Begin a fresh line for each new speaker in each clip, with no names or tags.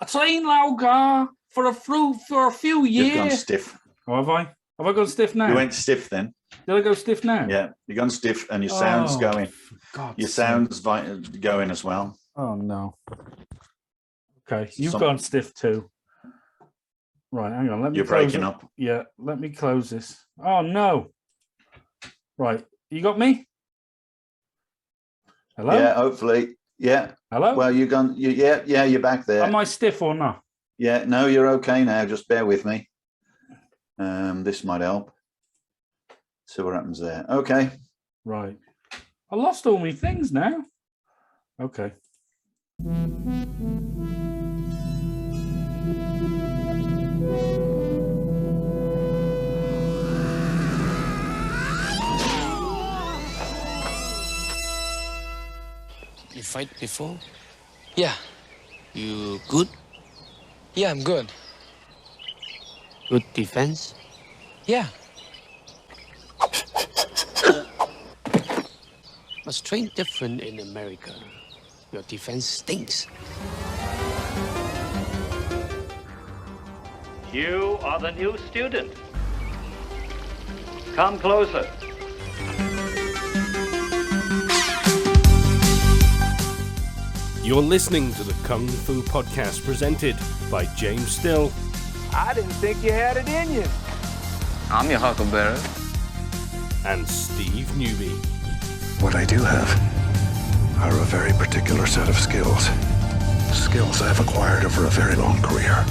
I trained Laugar for a few years.
You've gone stiff.
Oh, have I? Have I gone stiff now?
You went stiff then.
Did I go stiff now?
Yeah, you've gone stiff and your sound's going. Your sound's going as well.
Oh, no. Okay, you've gone stiff too. Right, hang on. Let me.
You're breaking up.
Yeah, let me close this. Oh, no. Right, you got me? Hello?
Yeah, hopefully. Yeah.
Hello?
Well, you're gone. Yeah, you're back there.
Am I stiff or not?
Yeah, no, you're okay now. Just bear with me. This might help. See what happens there. Okay.
Right. I lost all my things now. Okay.
You fight before?
Yeah.
You good?
Yeah, I'm good.
Good defense?
Yeah.
Must train different in America. Your defense stinks.
You are the new student. Come closer.
You're listening to the Kung Fu Podcast presented by James Still.
I didn't think you had it in you.
I'm your huckleberry.
And Steve Newby.
What I do have are a very particular set of skills. Skills I've acquired over a very long career.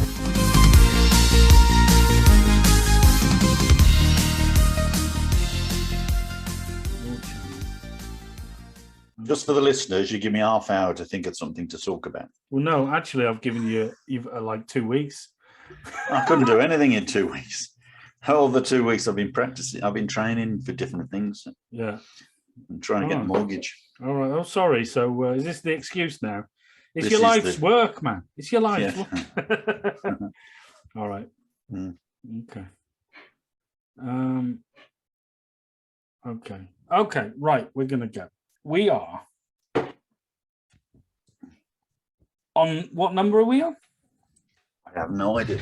Just for the listeners, you give me half hour to think of something to talk about.
Well, no, actually, I've given you like 2 weeks.
I couldn't do anything in 2 weeks. All the 2 weeks I've been practicing, I've been training for different things.
Yeah.
I'm trying to get a mortgage.
All right. Oh, sorry. So is this the excuse now? It's
This
your
is
life's work, man. It's your life's
Yeah.
work. All right.
Mm.
Okay. Okay. Okay. Right. We're going to go. We are on what number are we on?
I have no idea.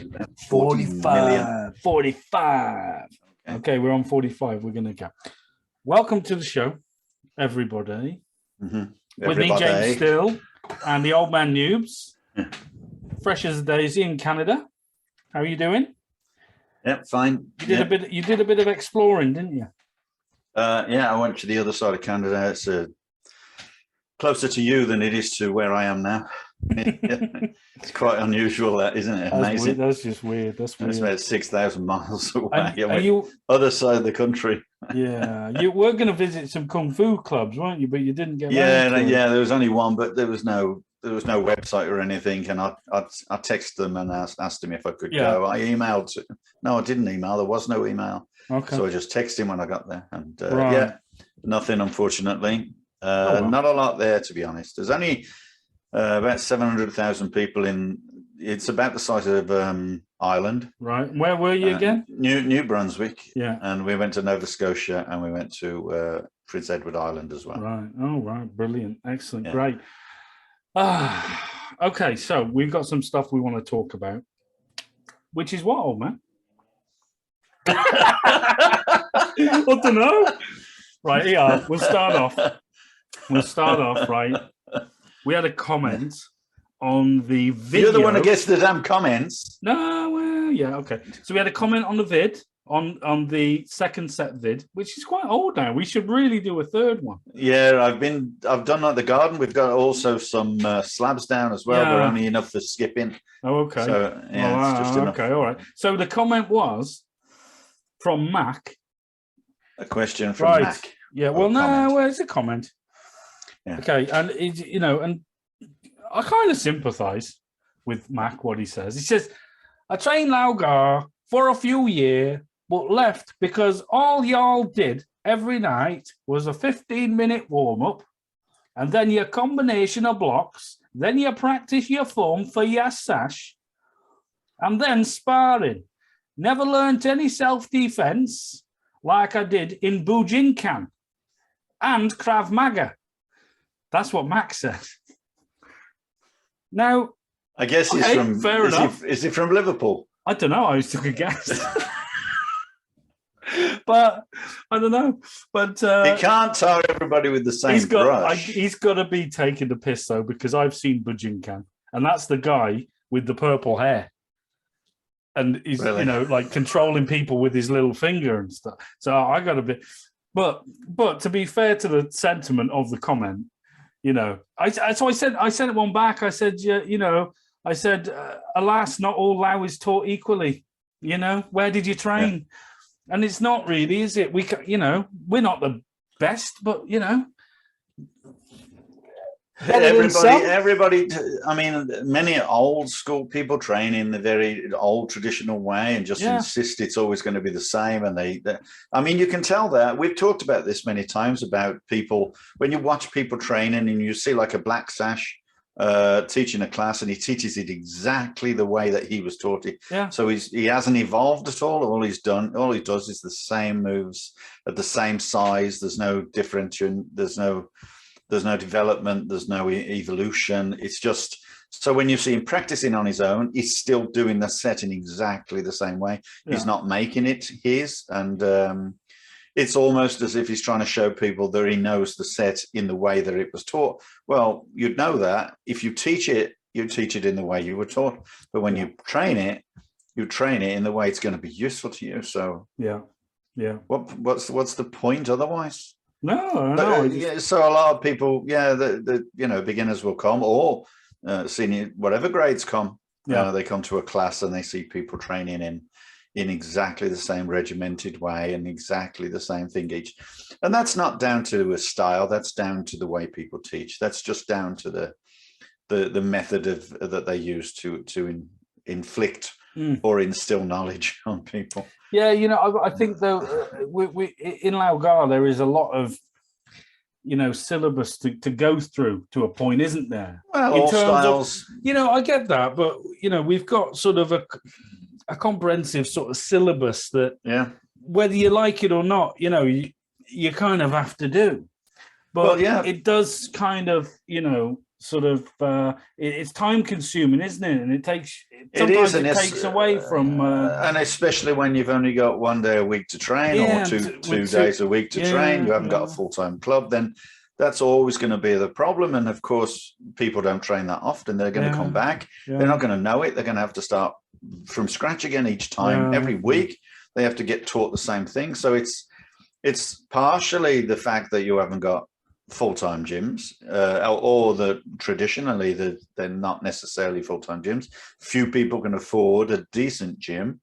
45. 45. Okay, we're on 45. We're going to go. Welcome to the show, everybody.
Mm-hmm.
With me, James Still, and the old man Noobs. Fresh as a daisy in Canada. How are you doing?
Yeah, fine.
You did a bit of exploring, didn't you?
Yeah, I went to the other side of Canada. It's closer to you than it is to where I am now. It's quite unusual, that, isn't it? Amazing.
That's just weird. That's weird.
It's about 6,000 miles away.
And you,
other side of the country.
Yeah, you were going to visit some kung fu clubs, weren't you? But you didn't get.
Yeah. There was only one, but there was no website or anything. And I texted them and asked them if I could go. I emailed. No, I didn't email. There was no email.
Okay.
So I just texted him when I got there, and
Right.
yeah, nothing, unfortunately.
well.
Not a lot there, to be honest. There's only about 700,000 people in. It's about the size of Ireland.
Right. Where were you again?
New Brunswick.
Yeah.
And we went to Nova Scotia, and we went to Prince Edward Island as well.
Right. Oh, right. Brilliant. Excellent.
Yeah.
Great. Okay. So we've got some stuff we want to talk about, which is what, old man? I don't know. Right. Yeah. We'll start off. Right. We had a comment on the video.
You're the one who gets the damn comments.
No, well, yeah, okay. So we had a comment on the vid, on the second set vid, which is quite old now. We should really do a third one.
Yeah, I've done like the garden. We've got also some slabs down as well.
Yeah.
They're only enough for skipping.
Oh, okay.
So yeah, it's just enough.
Okay, all right. So the comment was from Mac.
A question from Mac.
Yeah, well, no, well, it's a comment.
Yeah.
Okay, and and I kind of sympathise with Mac, what he says. He says, I trained Laugar for a few years, but left because all y'all did every night was a 15-minute warm-up, and then your combination of blocks, then you practice your form for your sash, and then sparring. Never learnt any self-defense like I did in Bujinkan and Krav Maga. That's what Max said. Now,
I guess he's
Okay,
from.
fair enough.
Is he from Liverpool?
I don't know. I just took a guess. But I don't know. But
You can't tar everybody with the same brush.
He's got to be taking the piss though, because I've seen Bujinkan, and that's the guy with the purple hair, and he's
Really?
like controlling people with his little finger and stuff. So I got to be. But to be fair to the sentiment of the comment, I sent one back. I said, I said, alas, not all Lao is taught equally. Where did you train? Yeah. And it's not really, is it? We're not the best, but
everybody. I mean, many old school people train in the very old traditional way and just insist it's always going to be the same. And I mean, you can tell that. We've talked about this many times about people when you watch people training and you see like a black sash teaching a class and he teaches it exactly the way that he was taught it.
Yeah.
So he hasn't evolved at all. All he does is the same moves at the same size. There's no differentiation. There's no development. There's no evolution. It's just, so when you see him practicing on his own, he's still doing the set in exactly the same way. Yeah. He's not making it his. And it's almost as if he's trying to show people that he knows the set in the way that it was taught. Well, you'd know that if you teach it in the way you were taught. But when you train it in the way it's going to be useful to you. So
yeah.
What's the point otherwise?
No.
So a lot of people, the beginners will come, or senior, whatever grades come.
Yeah,
they come to a class and they see people training in exactly the same regimented way and exactly the same thing each. And that's not down to a style. That's down to the way people teach. That's just down to the method that they use to inflict or instill knowledge on people.
Yeah, I think though we in Laogar there is a lot of syllabus to go through to a point, isn't there?
Well,
in
all
terms
styles.
Of, I get that, but we've got sort of a comprehensive sort of syllabus that, whether you like it or not, you kind of have to do. But it does kind of, sort of it's time consuming, isn't it? And it takes away from
and especially when you've only got 1 day a week to train or two days a week to train, you haven't got a full-time club, then that's always going to be the problem. And of course people don't train that often. They're going to come back, they're not going to know it, they're going to have to start from scratch again each time. Every week they have to get taught the same thing. So it's partially the fact that you haven't got full-time gyms, or that traditionally they're not necessarily full-time gyms. Few people can afford a decent gym,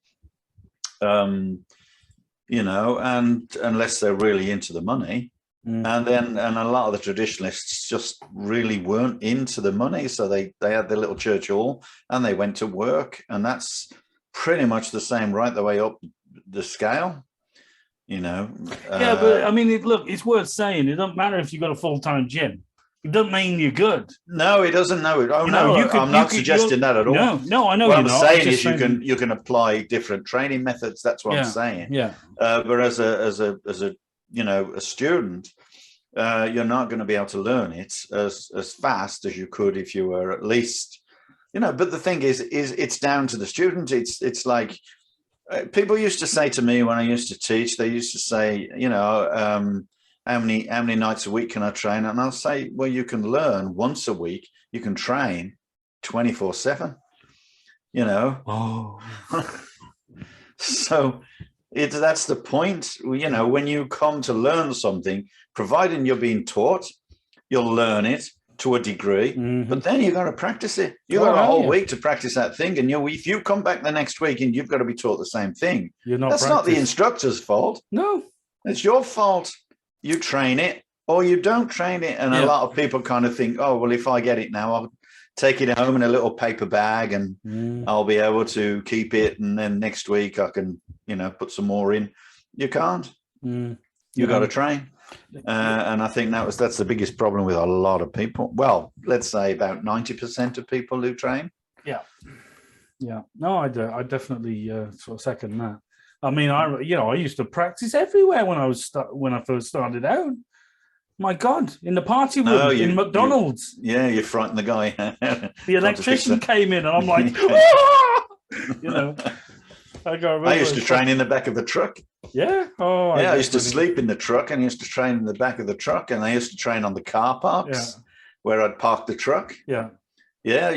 and unless they're really into the money. And a lot of the traditionalists just really weren't into the money, so they had their little church hall and they went to work, and that's pretty much the same right the way up the scale.
But I mean, it's worth saying. It doesn't matter if you've got a full-time gym. It doesn't mean you're good.
No, it doesn't. No, I'm not suggesting that at all.
No, I know.
What I'm saying is you can apply different training methods. That's what I'm saying.
Yeah.
But as a student, you're not going to be able to learn it as fast as you could if you were at least, But the thing is it's down to the student. It's like. People used to say to me when I used to teach, they used to say, how many nights a week can I train? And I'll say, well, you can learn once a week. You can train 24/7,
Oh.
So that's the point. When you come to learn something, providing you're being taught, you'll learn it to a degree, but then you got to practice it. You got a whole week to practice that thing, and if you come back the next week and you've got to be taught the same thing, that's not the instructor's fault.
No,
it's your fault. You train it or you don't train it, and a lot of people kind of think, oh well, if I get it now, I'll take it home in a little paper bag, and I'll be able to keep it, and then next week I can, put some more in. You can't. You got to train. And I think that's the biggest problem with a lot of people. Well, let's say about 90% of people who train. Yeah.
No, I definitely sort of second that. I mean, I used to practice everywhere when I first started out. My God, in the party room
No,
in McDonald's.
You frightened the guy.
The electrician came in and I'm like, "Ah!" You know.
I used to train in the back of the truck.
Yeah. Oh,
I used to sleep in the truck and I used to train in the back of the truck, and I used to train on the car parks where I'd park the truck.
Yeah.
Yeah,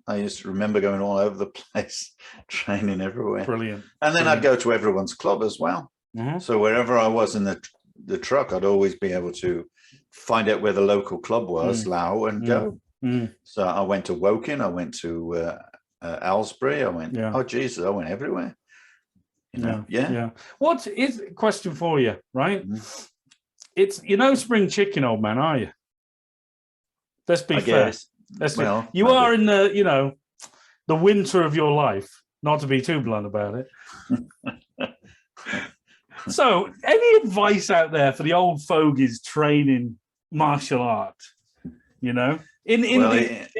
I used to remember going all over the place, training everywhere.
Brilliant.
And then I'd go to everyone's club as well.
Mm-hmm.
So wherever I was in the truck, I'd always be able to find out where the local club was, Lao, and go. So I went to Woking, I went to Aylesbury, I went, oh Jesus, I went everywhere. You know? Yeah.
What is a question for you, right?
Mm-hmm.
It's spring chicken, old man, are you? Let's be fair. You are in the the winter of your life, not to be too blunt about it. So, any advice out there for the old fogies training martial art? In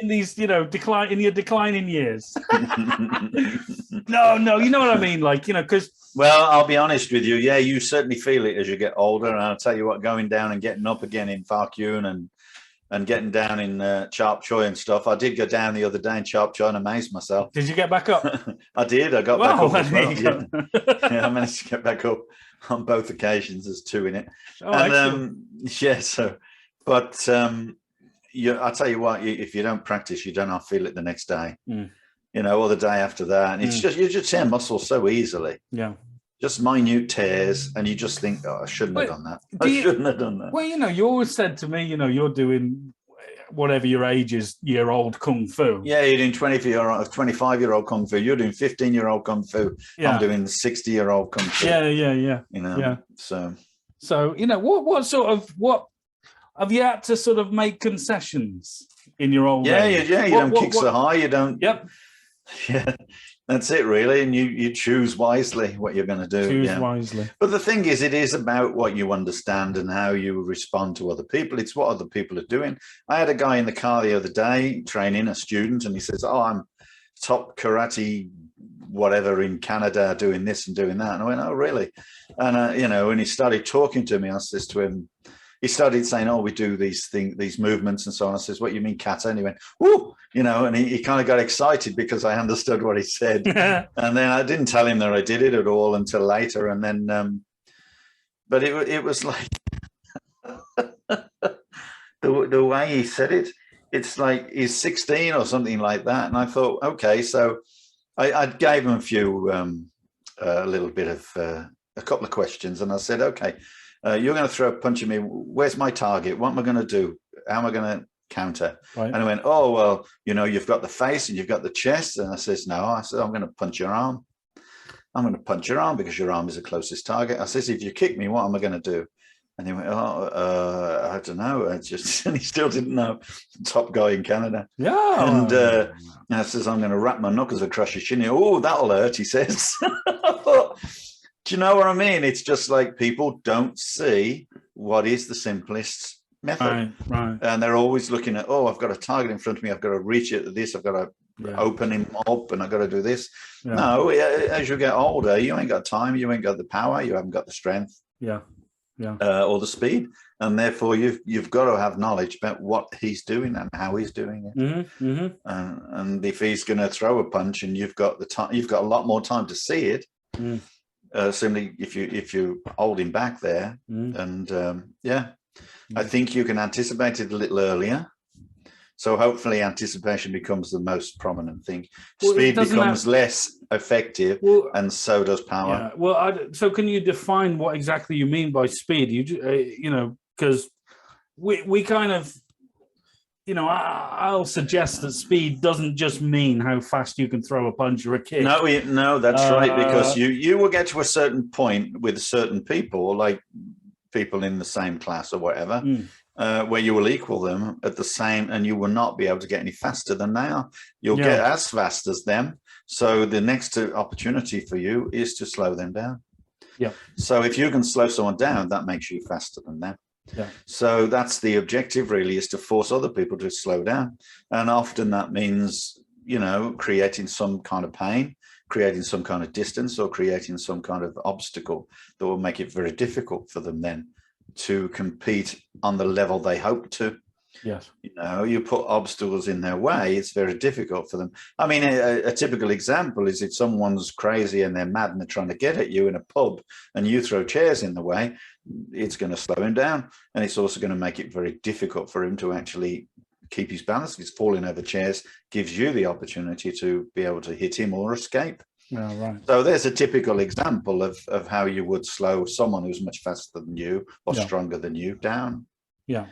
these your declining years. No, you know what I mean, because.
Well, I'll be honest with you. Yeah, you certainly feel it as you get older, and I'll tell you what, going down and getting up again in Farkune and getting down in Sharp Choi and stuff. I did go down the other day in Sharp Choi and amazed myself.
Did you get back up?
I did. I got back up as well.
Yeah.
I managed to get back up on both occasions. There's two in it.
Oh,
and I'll tell you what, if you don't practice, you don't feel it the next day. Or the day after that. And it's you just tear muscles so easily. Yeah. Just minute tears, and you just think, oh, I shouldn't have done that. I shouldn't have done that.
Well, you always said to me, you're doing whatever your age is, year-old kung fu.
Yeah, you're doing 25-year-old kung fu. You're doing 15-year-old kung fu. Yeah. I'm doing 60-year-old kung fu.
Yeah. So what have you had to sort of make concessions in your old age?
You don't kick so high. You don't.
Yep.
Yeah. That's it, really, and you choose wisely what you're going to do.
Choose wisely.
But the thing is, it is about what you understand and how you respond to other people. It's what other people are doing. I had a guy in the car the other day training, a student, and he says, "Oh, I'm top karate whatever in Canada doing this and doing that." And I went, "Oh, really?" And when he started talking to me, I says to him, he started saying, "Oh, we do these movements and so on." I says, "What, you mean kata?" And he went, "Woo!" And he kind of got excited because I understood what he said. And then I didn't tell him that I did it at all until later. And then, but it was like the way he said it. It's like he's 16 or something like that. And I thought, okay, so I gave him a little bit of a couple of questions, and I said, okay. You're going to throw a punch at me. Where's my target? What am I going to do? How am I going to counter? Right. And I went, oh, well, you've got the face and you've got the chest. And I says, no. I said, I'm going to punch your arm. I'm going to punch your arm because your arm is the closest target. I says, if you kick me, what am I going to do? And he went, I don't know. And he still didn't know. Top guy in Canada.
Yeah.
And I says, I'm going to wrap my knuckles across your shin. Oh, that'll hurt, he says. I thought, do you know what I mean? It's just like people don't see what is the simplest method.
Right.
And they're always looking at, oh, I've got a target in front of me. I've got to reach it to this. I've got to open him up and I've got to do this. Yeah. No, as you get older, you ain't got time. You ain't got the power. You haven't got the strength.
Yeah.
Or the speed. And therefore, you've got to have knowledge about what he's doing and how he's doing it.
Mm-hmm.
And if he's going to throw a punch and you've got the time, you've got a lot more time to see it. Simply if you hold him back there, and I think you can anticipate it a little earlier. So hopefully anticipation becomes the most prominent thing. Speed becomes less effective, and so does power.
Yeah. Well, so can you define what exactly you mean by speed? Because we kind of, I'll suggest that speed doesn't just mean how fast you can throw a punch or a kick.
No, that's right, because you will get to a certain point with certain people, like people in the same class or whatever, where you will equal them at the same, and you will not be able to get any faster than they are. You'll get as fast as them. So the next opportunity for you is to slow them down.
Yeah.
So if you can slow someone down, that makes you faster than them.
Yeah.
So that's the objective, really, is to force other people to slow down. And often that means, creating some kind of pain, creating some kind of distance, or creating some kind of obstacle that will make it very difficult for them then to compete on the level they hope to.
Yes.
You know, you put obstacles in their way, it's very difficult for them. I mean, a typical example is if someone's crazy and they're mad and they're trying to get at you in a pub and you throw chairs in the way, it's going to slow him down. And it's also going to make it very difficult for him to actually keep his balance. If he's falling over chairs, gives you the opportunity to be able to hit him or escape.
Yeah, right.
So there's a typical example of how you would slow someone who's much faster than you or stronger than you down.
Yeah.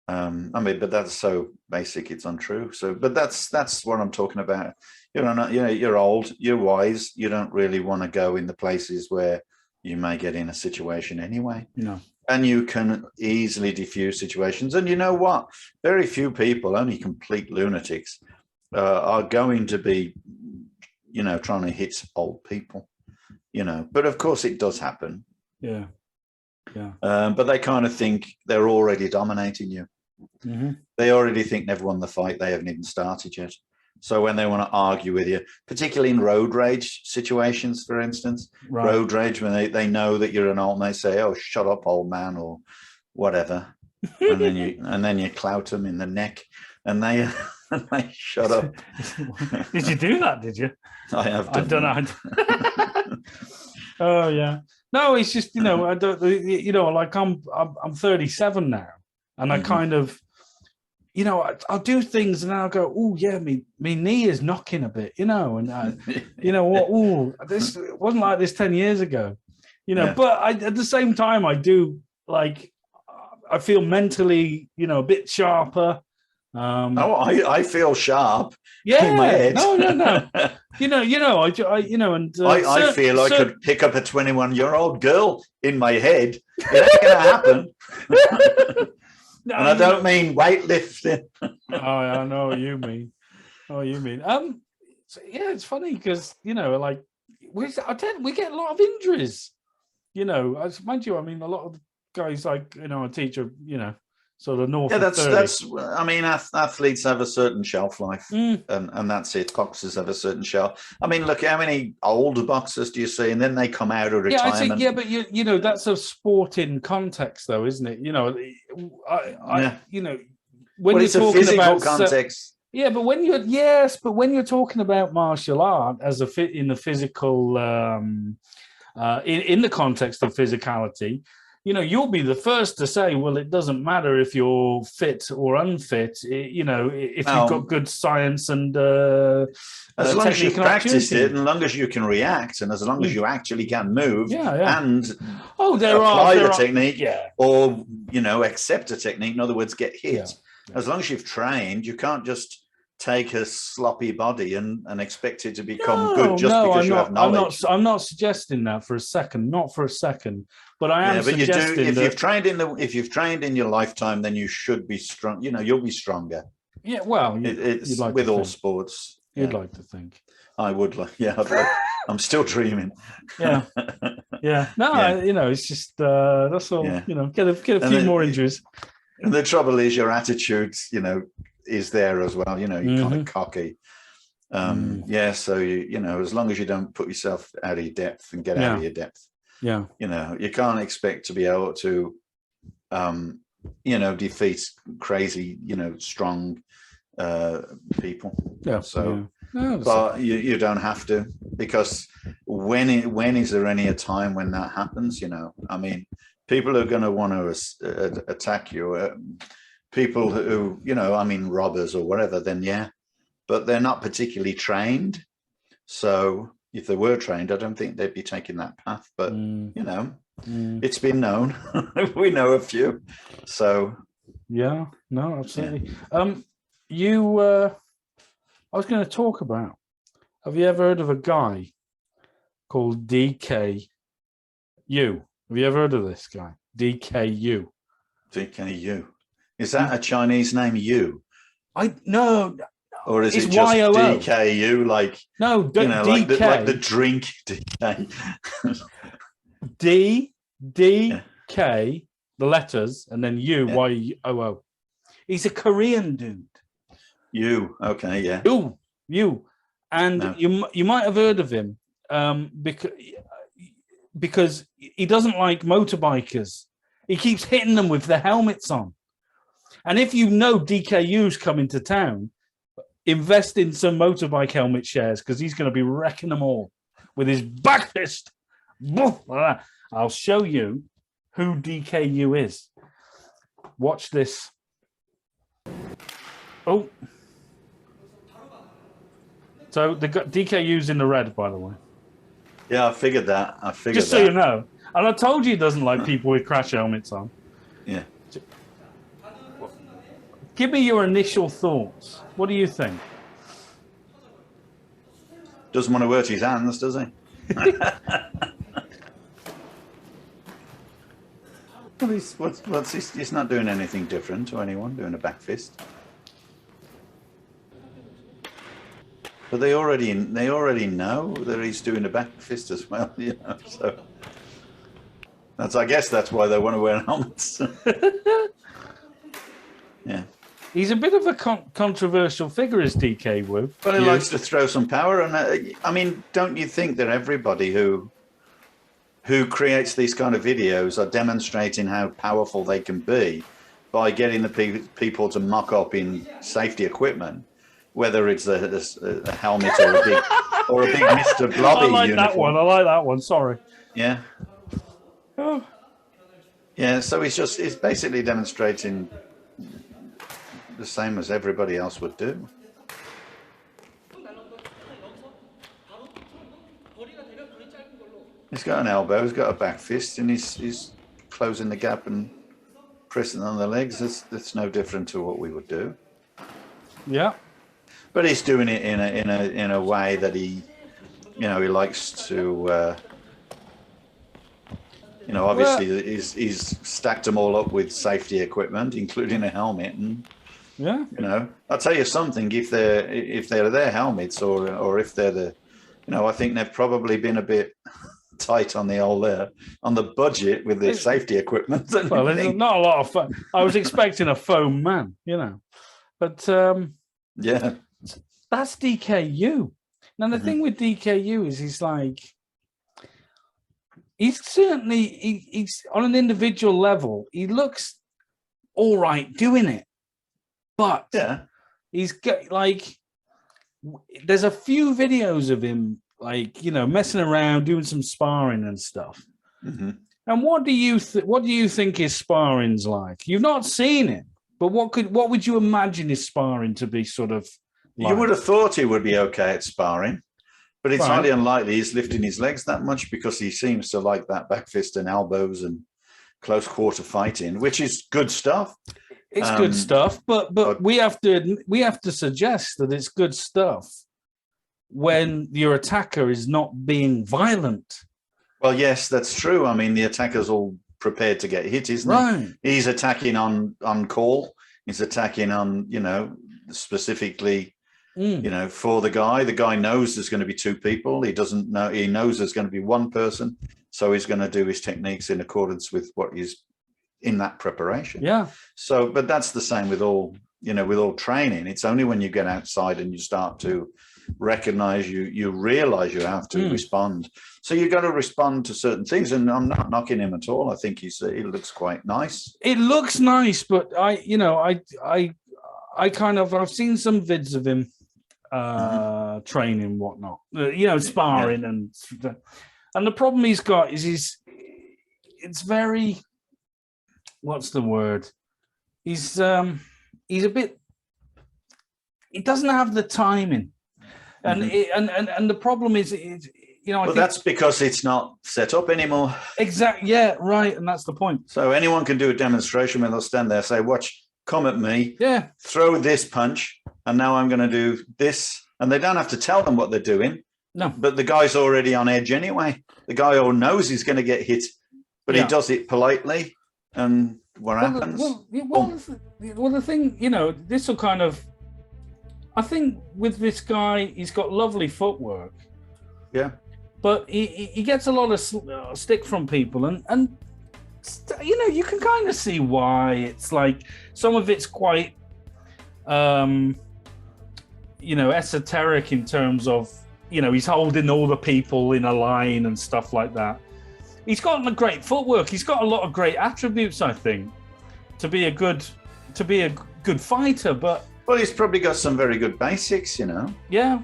I mean, but that's so basic, it's untrue. So, but that's what I'm talking about. You're old, you're wise. You don't really want to go in the places where you may get in a situation anyway.
No.
And you can easily diffuse situations. And you know what? Very few people, only complete lunatics, are going to be, trying to hit old people. But of course it does happen.
Yeah. Yeah.
But they kind of think they're already dominating you.
Mm-hmm.
They already think they've won the fight. They haven't even started yet. So when they want to argue with you, particularly in road rage situations, for instance, road rage, when they know that you're an old man, they say, "Oh, shut up, old man," or whatever, and then you clout them in the neck, and they shut up.
Did you do that? Did you?
I have done.
I've done it. Oh yeah. No, it's just I don't. Like I'm 37 now, and I kind of. I'll do things and I'll go, oh yeah, me knee is knocking a bit, and what? Oh, this wasn't like this 10 years ago, But at the same time, I do I feel mentally, a bit sharper.
I feel sharp.
Yeah,
in my head.
no.
I feel I could pick up a 21-year-old girl in my head. It ain't gonna happen.
No,
and I don't mean weightlifting.
I know what you mean. So, yeah, it's funny because we get a lot of injuries. Mind you, I mean, a lot of guys I teach are sort of north. Yeah,
that's. I mean, athletes have a certain shelf life, and that's it. Boxers have a certain shelf. I mean, look, how many older boxers do you see, and then they come out of retirement?
Yeah, but that's a sporting context, though, isn't it? When
it's a physical context.
But when you're talking about martial art as in the physical, in the context of physicality. You'll be the first to say, well, it doesn't matter if you're fit or unfit, if you've got good science and
as long as you practice it, and as long as you can react, and as long as you actually can move and apply the technique or, accept a technique, in other words, get hit. Yeah. As long as you've trained, you can't just take a sloppy body and expect it to become good just because you have knowledge.
I'm not suggesting that for a second, not for a second. But I am suggesting
if you've trained in your lifetime, then you should be strong. You'll be stronger.
Yeah, well,
it's with all sports.
You'd like to think.
I would like. Yeah, I'd like. I'm still dreaming.
Yeah, yeah. No, it's just that's all. Yeah. Get a few more injuries.
And the trouble is, your attitude, is there as well. You're kind of cocky. Yeah. So as long as you don't put yourself out of your depth and get out of your depth.
Yeah,
you can't expect to be able to, defeat crazy, strong people. Yeah. So, but you don't have to, because when is there any a time when that happens? I mean, people are going to want to attack you. People who, robbers or whatever. Then but they're not particularly trained. So. If they were trained, I don't think they'd be taking that path. But, it's been known. We know a few. So.
Yeah, no, absolutely. Yeah. I was going to talk about, have you ever heard of a guy called DK Yoo? Have you ever heard of this guy? DK Yoo.
DK Yoo. Is that a Chinese name, Yoo?
No.
Or is it just YOLO. DKU,
DK.
like the drink DK?
DK, the letters, and then U, YOO. He's a Korean dude.
You, okay, yeah.
You. And you might have heard of him because he doesn't like motorbikers. He keeps hitting them with the helmets on. And if you know DKU's coming to town, invest in some motorbike helmet shares because he's going to be wrecking them all with his back fist. I'll show you who DKU is. Watch this. Oh. So the DKU's in the red, by the way.
Yeah, I figured that.
Just so you know. And I told you he doesn't like people with crash helmets on.
Yeah.
Give me your initial thoughts. What do you think?
Doesn't want to hurt his hands, does he? Well, he's not doing anything different to anyone, doing a back fist. But they already know that he's doing a back fist as well, you know. So I guess that's why they want to wear helmets. Yeah.
He's a bit of a controversial figure, is DK Woo.
But he likes to throw some power, and I mean, don't you think that everybody who creates these kind of videos are demonstrating how powerful they can be by getting the people to muck up in safety equipment, whether it's a helmet or a big Mr. Blobby
I like
uniform.
that one. I like that one. Sorry.
Yeah.
Oh.
Yeah. So it's basically demonstrating the same as everybody else would do. He's got an elbow, he's got a back fist, and he's closing the gap and pressing on the legs. That's no different to what we would do.
Yeah.
But he's doing it in a way that he likes to. Obviously he's stacked them all up with safety equipment, including a helmet, and
yeah.
I'll tell you something. If they're their helmets, or if they're the, I think they've probably been a bit tight on the budget with their safety equipment.
Well, there's not a lot of fun. I was expecting a foam man, but
yeah,
that's DKU. Now the thing with DKU is he's on an individual level, he looks all right doing it. But
yeah,
he's got there's a few videos of him messing around, doing some sparring and stuff.
Mm-hmm.
And what do you think his sparring's like? You've not seen it, but what would you imagine his sparring to be sort of like?
You would have thought he would be okay at sparring, but it's
Right.
highly unlikely he's lifting his legs that much because he seems to like that back fist and elbows and close quarter fighting, which is good stuff.
It's good stuff, but we have to suggest that it's good stuff when your attacker is not being violent.
Well, yes, that's true. I mean, the attacker's all prepared to get hit, isn't
Right.
he? He's attacking on call. He's attacking on, specifically, for the guy. The guy knows there's going to be two people. He doesn't know. He knows there's going to be one person. So he's going to do his techniques in accordance with what is in that preparation.
Yeah.
So, but that's the same with all, with all training. It's only when you get outside and you start to recognize, you realize you have to respond. So you got to respond to certain things. And I'm not knocking him at all. I think he looks quite nice.
It looks nice, but I've seen some vids of him training, whatnot, sparring and the problem he's got is it's very, what's the word? He's a bit, he doesn't have the timing. And and the problem is, I think
that's because it's not set up anymore.
Exactly. Yeah, right. And that's the point.
So anyone can do a demonstration when they'll stand there, say, watch, come at me, throw this punch, and now I'm going to do this. And they don't have to tell them what they're doing.
No.
But the guy's already on edge anyway. The guy all knows he's going to get hit, but he does it politely. And what happens?
Well, the thing, this will kind of, I think with this guy, he's got lovely footwork.
Yeah.
But he gets a lot of stick from people. And you can kind of see why. It's like some of it's quite, esoteric in terms of, he's holding all the people in a line and stuff like that. he's got a great footwork. He's got a lot of great attributes, I think, to be a good fighter. But
well, he's probably got some very good basics, you know.
Yeah.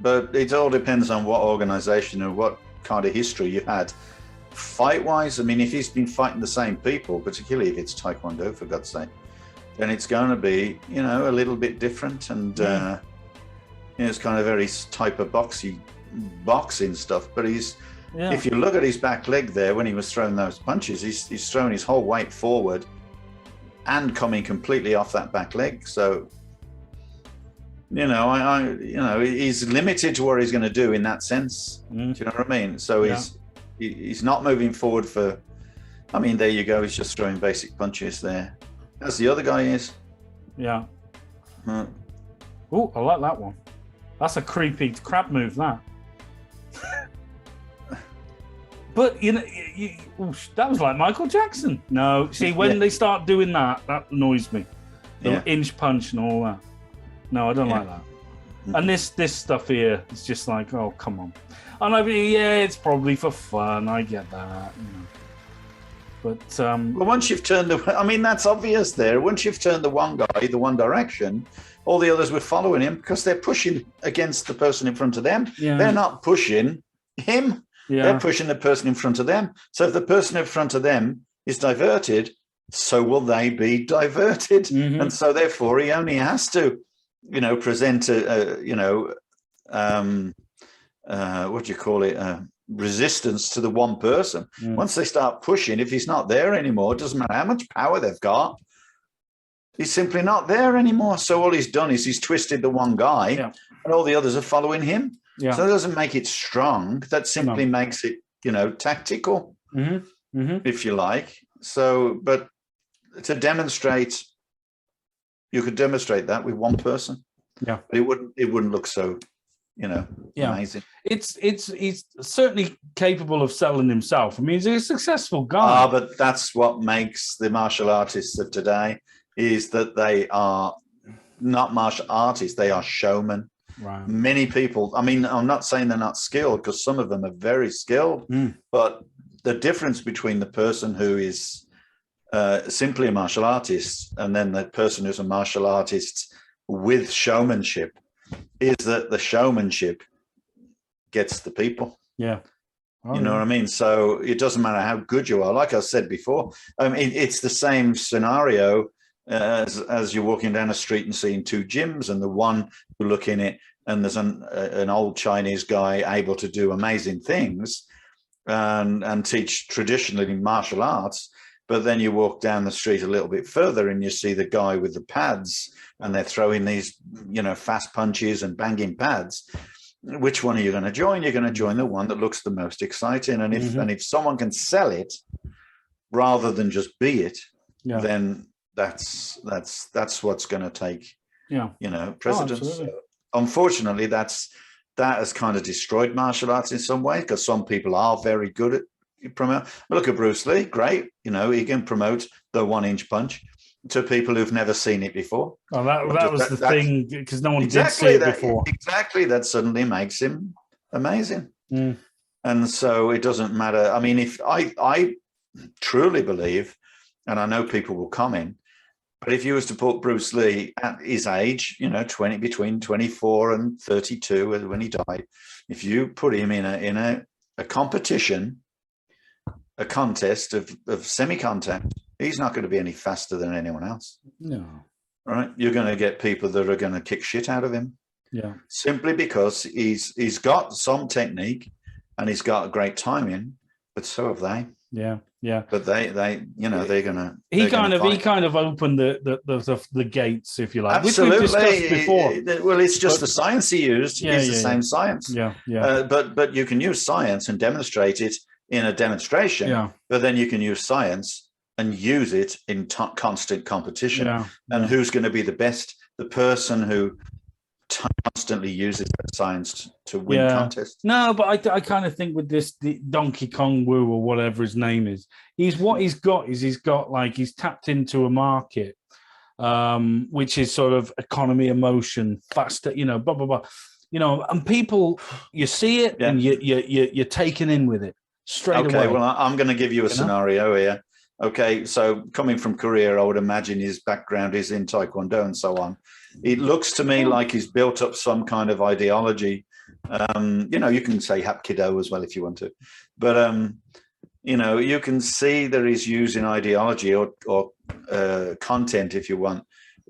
But it all depends on what organization and what kind of history you had. Fight-wise, I mean, if he's been fighting the same people, particularly if it's Taekwondo, for God's sake, then it's going to be, you know, a little bit different. And, you know, it's kind of very type of boxing stuff. But if you look at his back leg there, when he was throwing those punches, he's throwing his whole weight forward and coming completely off that back leg. So, you know, he's limited to what he's going to do in that sense. Do you know what I mean? So he's not moving forward for. I mean, there you go. He's just throwing basic punches there, as the other guy is.
Yeah. Oh, I like that one. That's a creepy crab move, that. But you know, that was like Michael Jackson. No, see, when they start doing that annoys me. The inch punch and all that. No, I don't like that. And this stuff here is just like, oh, come on. I know, it's probably for fun. I get that. You know. But
well, once you've turned I mean, that's obvious there. Once you've turned the one guy the one direction, all the others were following him because they're pushing against the person in front of them. Yeah. They're not pushing him. Yeah. They're pushing the person in front of them. So if the person in front of them is diverted, so will they be diverted. Mm-hmm. And so therefore he only has to, you know, present what do you call it? Resistance to the one person. Once they start pushing, if he's not there anymore, it doesn't matter how much power they've got. He's simply not there anymore. So all he's done is he's twisted the one guy and all the others are following him. Yeah. So that doesn't make it strong. That simply makes it, you know, tactical, if you like. So, but to demonstrate, you could demonstrate that with one person. Yeah. But it wouldn't look so, you know, amazing.
He's certainly capable of selling himself. I mean, he's a successful guy.
But that's what makes the martial artists of today is that they are not martial artists, they are showmen. Right. Many people, I mean, I'm not saying they're not skilled because some of them are very skilled, but the difference between the person who is simply a martial artist and then the person who's a martial artist with showmanship is that the showmanship gets the people. Yeah. Oh, you know what I mean? So it doesn't matter how good you are. Like I said before, it's the same scenario as you're walking down a street and seeing two gyms, and the one you look in it and there's an old Chinese guy able to do amazing things and teach traditionally martial arts. But then you walk down the street a little bit further and you see the guy with the pads and they're throwing these, you know, fast punches and banging pads. Which one are you going to join? You're going to join the one that looks the most exciting. And if someone can sell it rather than just be it, then that's what's going to take, you know, precedence. So, unfortunately, that has kind of destroyed martial arts in some way because some people are very good at promote. Look at Bruce Lee, great. You know, he can promote the 1-inch punch to people who've never seen it before.
Oh, that was the thing because no one did see it before.
Exactly, that suddenly makes him amazing. And so it doesn't matter. I mean, if I truly believe, and I know people will comment, but if you was to put Bruce Lee at his age, you know, between 24 and 32 when he died, if you put him in a competition, a contest of semi-contact, he's not going to be any faster than anyone else. No. Right? You're going to get people that are going to kick shit out of him. Yeah. Simply because he's got some technique and he's got great timing, but so have they. Yeah. Yeah. But they you know, they're gonna he kind
of opened the gates, if you like.
Absolutely.
Which we've discussed before.
Well, it's just the science he used. He used the same science.
Yeah. Yeah.
But you can use science and demonstrate it in a demonstration. Yeah. But then you can use science and use it in constant competition. Yeah. And who's going to be the best? The person who constantly uses that science to win contests.
No, but I kind of think with the Donkey Kong Wu or whatever his name is, he's tapped into a market, which is sort of economy of motion, faster, you know, blah blah blah, you know, and people, you see it and you're taken in with it. straight away.
Okay, well, I'm going to give you a scenario here. Okay, so coming from Korea, I would imagine his background is in Taekwondo and so on. It looks to me like he's built up some kind of ideology. You can say Hapkido as well if you want to. But, you can see that he's using ideology or content, if you want,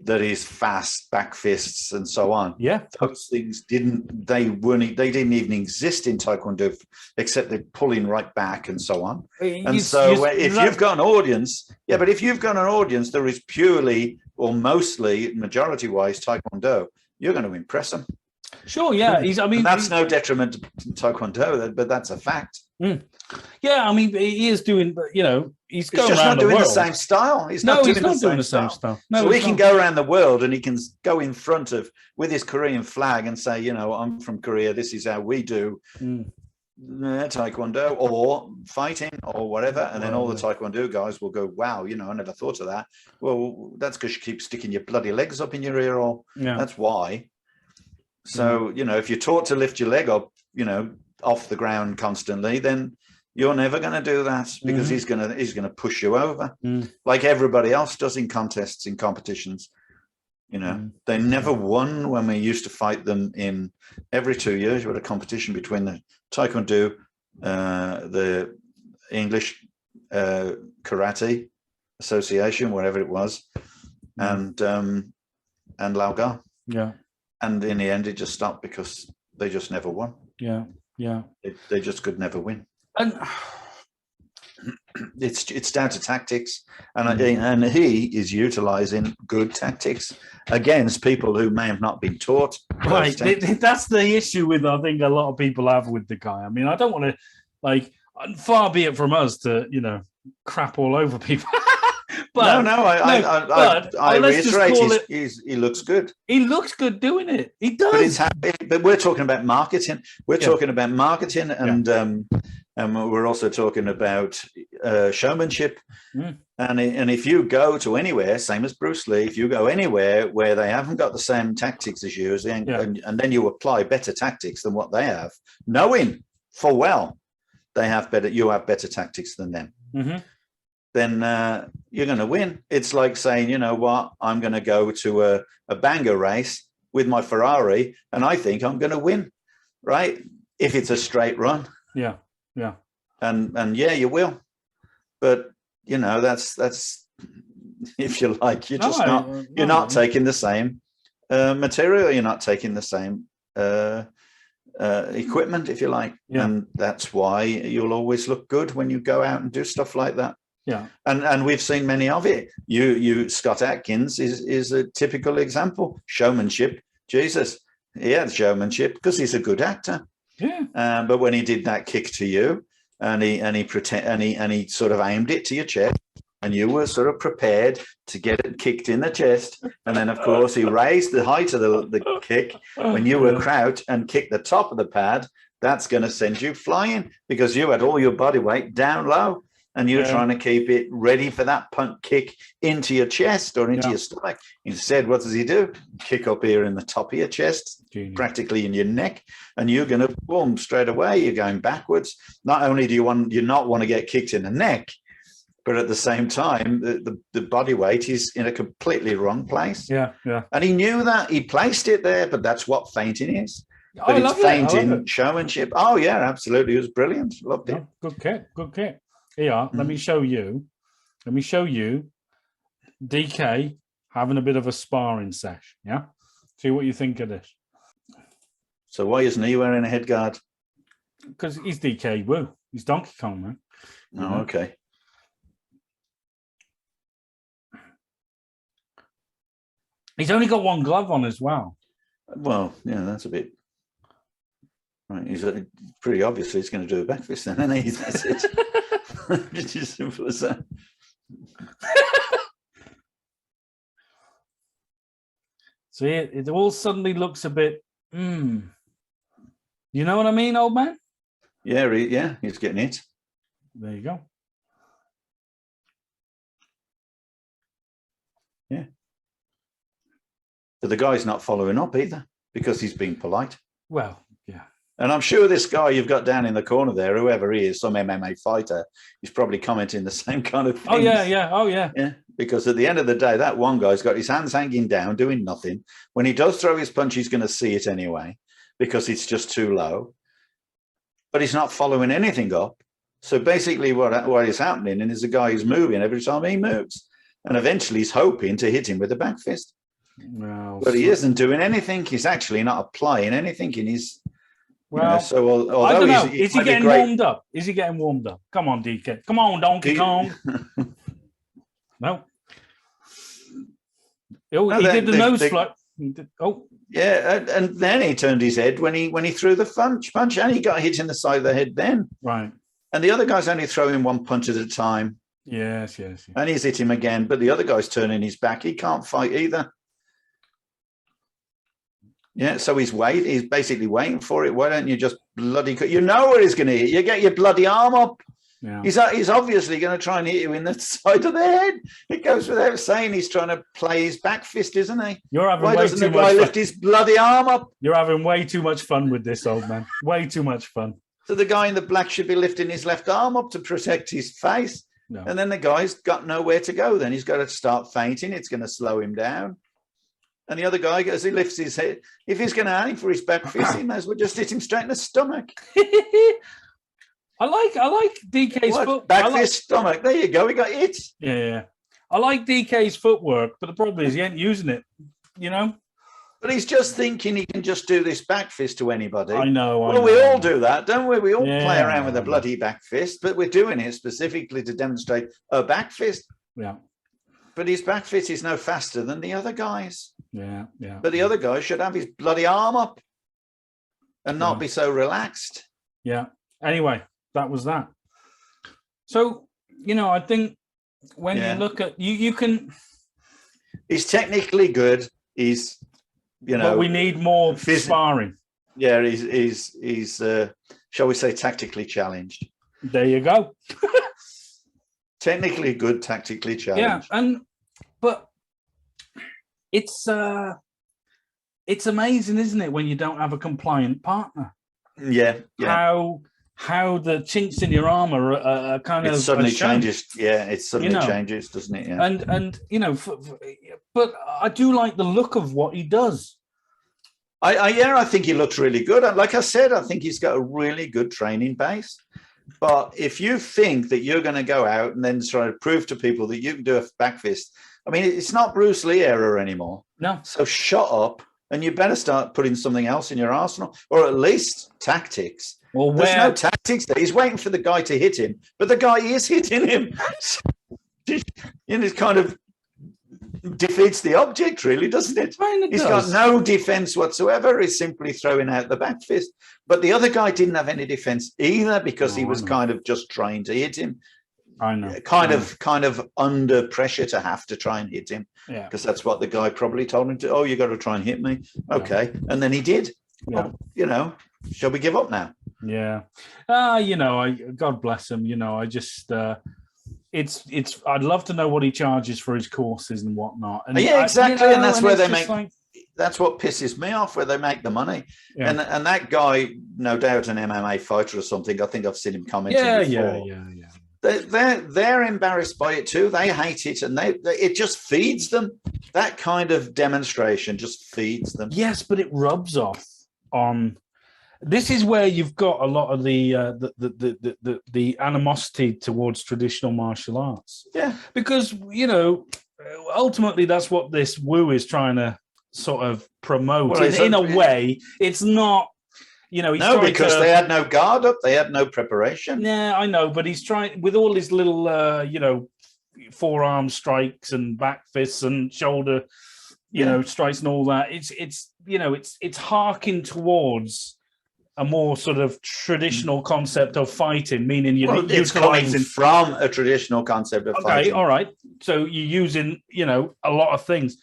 that is fast, back fists and so on.
Yeah.
Those things they didn't even exist in Taekwondo, except they're pulling right back and so on. And if you've got an audience, but if you've got an audience that is purely or mostly, majority-wise, Taekwondo, you're going to impress them.
Sure, yeah.
That's no detriment to Taekwondo, but that's a fact.
Yeah, I mean, he is doing, he's going
just
around
not doing
the
same style.
He's not doing the same style. No,
so he can go around the world and he can go in front of, with his Korean flag and say, I'm from Korea, this is how we do Taekwondo or fighting or whatever. And then all the Taekwondo guys will go, wow, I never thought of that. Well, that's because you keep sticking your bloody legs up in your ear hole. Yeah. That's why. So, if you're taught to lift your leg up, off the ground constantly, then you're never going to do that because he's going to push you over like everybody else does in contests, in competitions. They never won when we used to fight them in every 2 years. You had a competition between the Taekwondo, the English Karate Association, whatever it was, and Laogar. Yeah. And in the end, it just stopped because they just never won. Yeah. Yeah, they just could never win, and it's down to tactics, and he is utilizing good tactics against people who may have not been taught.
Right, that's the issue with I think a lot of people have with the guy. I mean, I don't want to far be it from us to crap all over people. But
I reiterate, he looks good.
He looks good doing it. He does.
But we're talking about marketing. We're talking about marketing, and we're also talking about showmanship. And if you go to anywhere, same as Bruce Lee, if you go anywhere where they haven't got the same tactics as you, and then you apply better tactics than what they have, knowing full well you have better tactics than them. Then you're going to win. It's like saying, you know what, I'm going to go to a banger race with my Ferrari, and I think I'm going to win, right? If it's a straight run. Yeah, yeah. And yeah, you will. But, that's if you like, you're just not taking the same material. You're not taking the same equipment, if you like. Yeah. And that's why you'll always look good when you go out and do stuff like that. Yeah, and we've seen many of it. Scott Atkins is a typical example. Showmanship, Jesus, he had showmanship because he's a good actor. Yeah, but when he did that kick to you, and he sort of aimed it to your chest, and you were sort of prepared to get it kicked in the chest, and then of course he raised the height of the kick when you were crouched and kicked the top of the pad. That's going to send you flying because you had all your body weight down low. And you're trying to keep it ready for that punt kick into your chest or into your stomach. Instead, what does he do? Kick up here in the top of your chest, practically in your neck, and you're going to boom straight away. You're going backwards. Not only do you not want to get kicked in the neck, but at the same time, the body weight is in a completely wrong place. Yeah, yeah. And he knew that. He placed it there, but that's what feinting is. But it's feinting, showmanship. Oh, yeah, absolutely. It was brilliant. Loved it.
Good kick, good kick. Here, let me show you. Let me show you DK having a bit of a sparring sesh. Yeah, see what you think of this.
So why isn't he wearing a head guard?
Because he's DK Woo. He's Donkey Kong, man.
Oh, okay.
He's only got one glove on as well.
Well, yeah, that's a bit. Right, he's pretty obviously he's going to do a back fist then, isn't he? That's it. It's as simple as that.
See, it all suddenly looks a bit. You know what I mean, old man?
Yeah, he's getting it.
There you go.
Yeah. But the guy's not following up either because he's being polite.
Well, yeah.
And I'm sure this guy you've got down in the corner there, whoever he is, some MMA fighter, he's probably commenting the same kind of things.
Oh, yeah. Oh, yeah.
Yeah, because at the end of the day, that one guy's got his hands hanging down, doing nothing. When he does throw his punch, he's going to see it anyway because it's just too low. But he's not following anything up. So basically what is happening is the guy is moving every time he moves. And eventually he's hoping to hit him with a back fist.
No,
but he isn't doing anything. He's actually not applying anything in his...
Well,
so although
I don't know.
He's
Is he getting warmed up? Is he getting warmed up? Come on, DK. Come on, Donkey Kong. No. Oh, he did the nose flip. Oh,
yeah, and then he turned his head when he threw the punch, and he got hit in the side of the head then.
Right.
And the other guy's only throwing one punch at a time.
Yes.
And he's hit him again, but the other guy's turning his back. He can't fight either. Yeah, so he's basically waiting for it. Why don't you just bloody... You know where he's going to hit. You get your bloody arm up.
Yeah.
He's obviously going to try and hit you in the side of the head. It goes without saying he's trying to play his back fist, isn't he?
Why
doesn't the guy lift his bloody arm up?
You're having way too much fun with this, old man. Way too much fun.
So the guy in the black should be lifting his left arm up to protect his face.
No.
And then the guy's got nowhere to go. Then he's got to start fainting. It's going to slow him down. And the other guy, as he lifts his head, if he's going to aim for his back fist, he may as well just hit him straight in the stomach.
I like DK's foot.
Back fist, stomach. There you go. We got it.
Yeah. I like DK's footwork, but the problem is he ain't using it,
But he's just thinking he can just do this back fist to anybody.
I know.
Well, we all do that, don't we? We all play around with a bloody back fist, but we're doing it specifically to demonstrate a back fist.
Yeah.
But his back fist is no faster than the other guys.
Yeah.
But the other guy should have his bloody arm up and not be so relaxed.
Yeah. Anyway, that was that. So, I think when you look at you can...
He's technically good. He's,
but we need more sparring.
Yeah, he's shall we say, tactically challenged.
There you go.
Technically good, tactically challenged.
Yeah, but it's amazing, isn't it, when you don't have a compliant partner?
Yeah.
How the chinks in your armor are kind of
suddenly changes. Yeah, it suddenly changes, doesn't it? Yeah.
And but I do like the look of what he does.
I think he looks really good. And like I said, I think he's got a really good training base. But if you think that you're going to go out and then try to prove to people that you can do a back fist, I mean, it's not Bruce Lee era anymore.
No.
So shut up, and you better start putting something else in your arsenal, or at least tactics.
Well,
there's no tactics there. He's waiting for the guy to hit him, but the guy is hitting him. It kind of defeats the object, really, doesn't it? He's got no defense whatsoever. He's simply throwing out the back fist. But the other guy didn't have any defense either, because he was kind of just trying to hit him.
I know.
Kind of under pressure to have to try and hit him.
Yeah.
Because that's what the guy probably told him to. Oh, you got to try and hit me. Okay. And then he did.
Yeah.
Well, shall we give up now?
Yeah. God bless him. I just it's I'd love to know what he charges for his courses and whatnot. And
yeah, exactly. And that's where they make
like...
that's what pisses me off, where they make the money.
Yeah.
And that guy, no doubt an MMA fighter or something. I think I've seen him commenting before.
Yeah.
They're embarrassed by it too. They hate it, and it just feeds them. That kind of demonstration just feeds them.
Yes, but it rubs off on. This is where you've got a lot of the animosity towards traditional martial arts.
Yeah,
because ultimately that's what this Wu is trying to sort of promote. Well, in a way, it's not.
No, because they had no guard up, they had no preparation.
Yeah, I know, but he's trying with all his little, forearm strikes and back fists and shoulder, strikes and all that. It's harking towards a more sort of traditional concept of fighting, meaning
it's coming from a traditional concept of fighting.
Okay, all right. So you're using, a lot of things,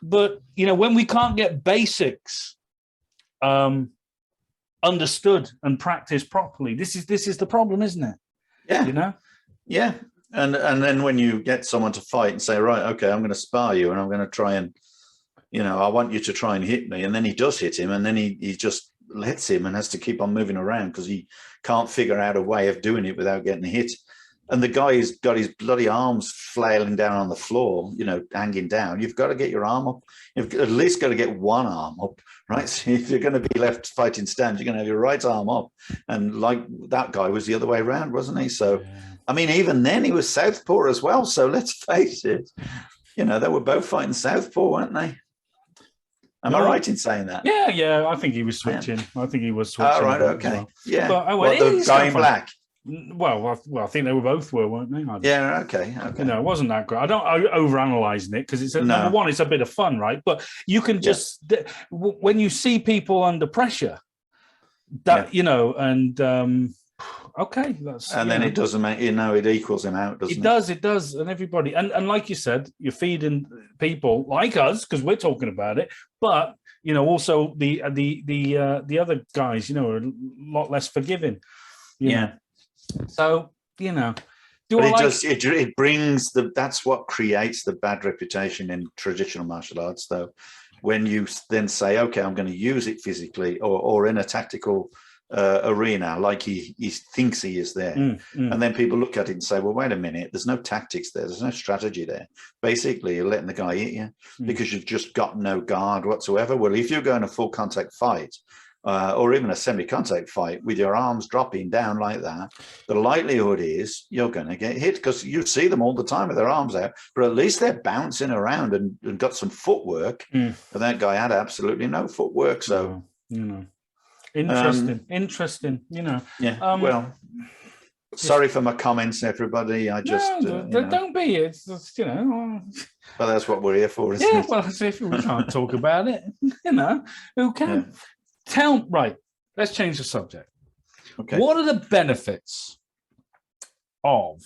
but when we can't get basics, understood and practiced properly, this is the problem, isn't it?
Yeah. Yeah. And then when you get someone to fight and say, right, okay, I'm going to spar you and I'm going to try and, I want you to try and hit me. And then he does hit him, and then he just lets him and has to keep on moving around because he can't figure out a way of doing it without getting hit. And the guy's got his bloody arms flailing down on the floor, you know, hanging down. You've got to get your arm up. You've at least got to get one arm up, right? So if you're going to be left fighting stand, you're going to have your right arm up. And like that guy was the other way around, wasn't he? So, I mean, even then he was southpaw as well. So let's face it, you know, they were both fighting southpaw, weren't they? Am I right in saying that?
Yeah. I think he was switching. I think he was switching.
Oh, right, okay.
Well.
Yeah.
But,
the guy in black?
Well, I think they were both weren't they?
Yeah, okay.
You know, it wasn't that great. I don't overanalyzing it because it's number one, it's a bit of fun, right? But you can just when you see people under pressure, that you know, and okay, that's
and then it doesn't make it equals him out, doesn't it?
It does, and everybody, and like you said, you're feeding people like us because we're talking about it, but you know, also the other guys, you know, are a lot less forgiving. You know? So, you know,
it brings that's what creates the bad reputation in traditional martial arts, though. When you then say, okay, I'm going to use it physically or in a tactical arena, like he thinks he is there. And then people look at it and say, well, wait a minute, there's no tactics there. There's no strategy there. Basically, you're letting the guy hit you because you've just got no guard whatsoever. Well, if you're going a full contact fight, or even a semi-contact fight with your arms dropping down like that, the likelihood is you're going to get hit because you see them all the time with their arms out, but at least they're bouncing around and got some footwork. And that guy had absolutely no footwork. So,
you know, interesting, you know.
Yeah, well, sorry for my comments, everybody. I just...
don't be. It's just, you know...
Well, that's what we're here for, isn't it?
Well, if we can't talk about it, you know, who can... Right, let's change the subject.
Okay.
What are the benefits of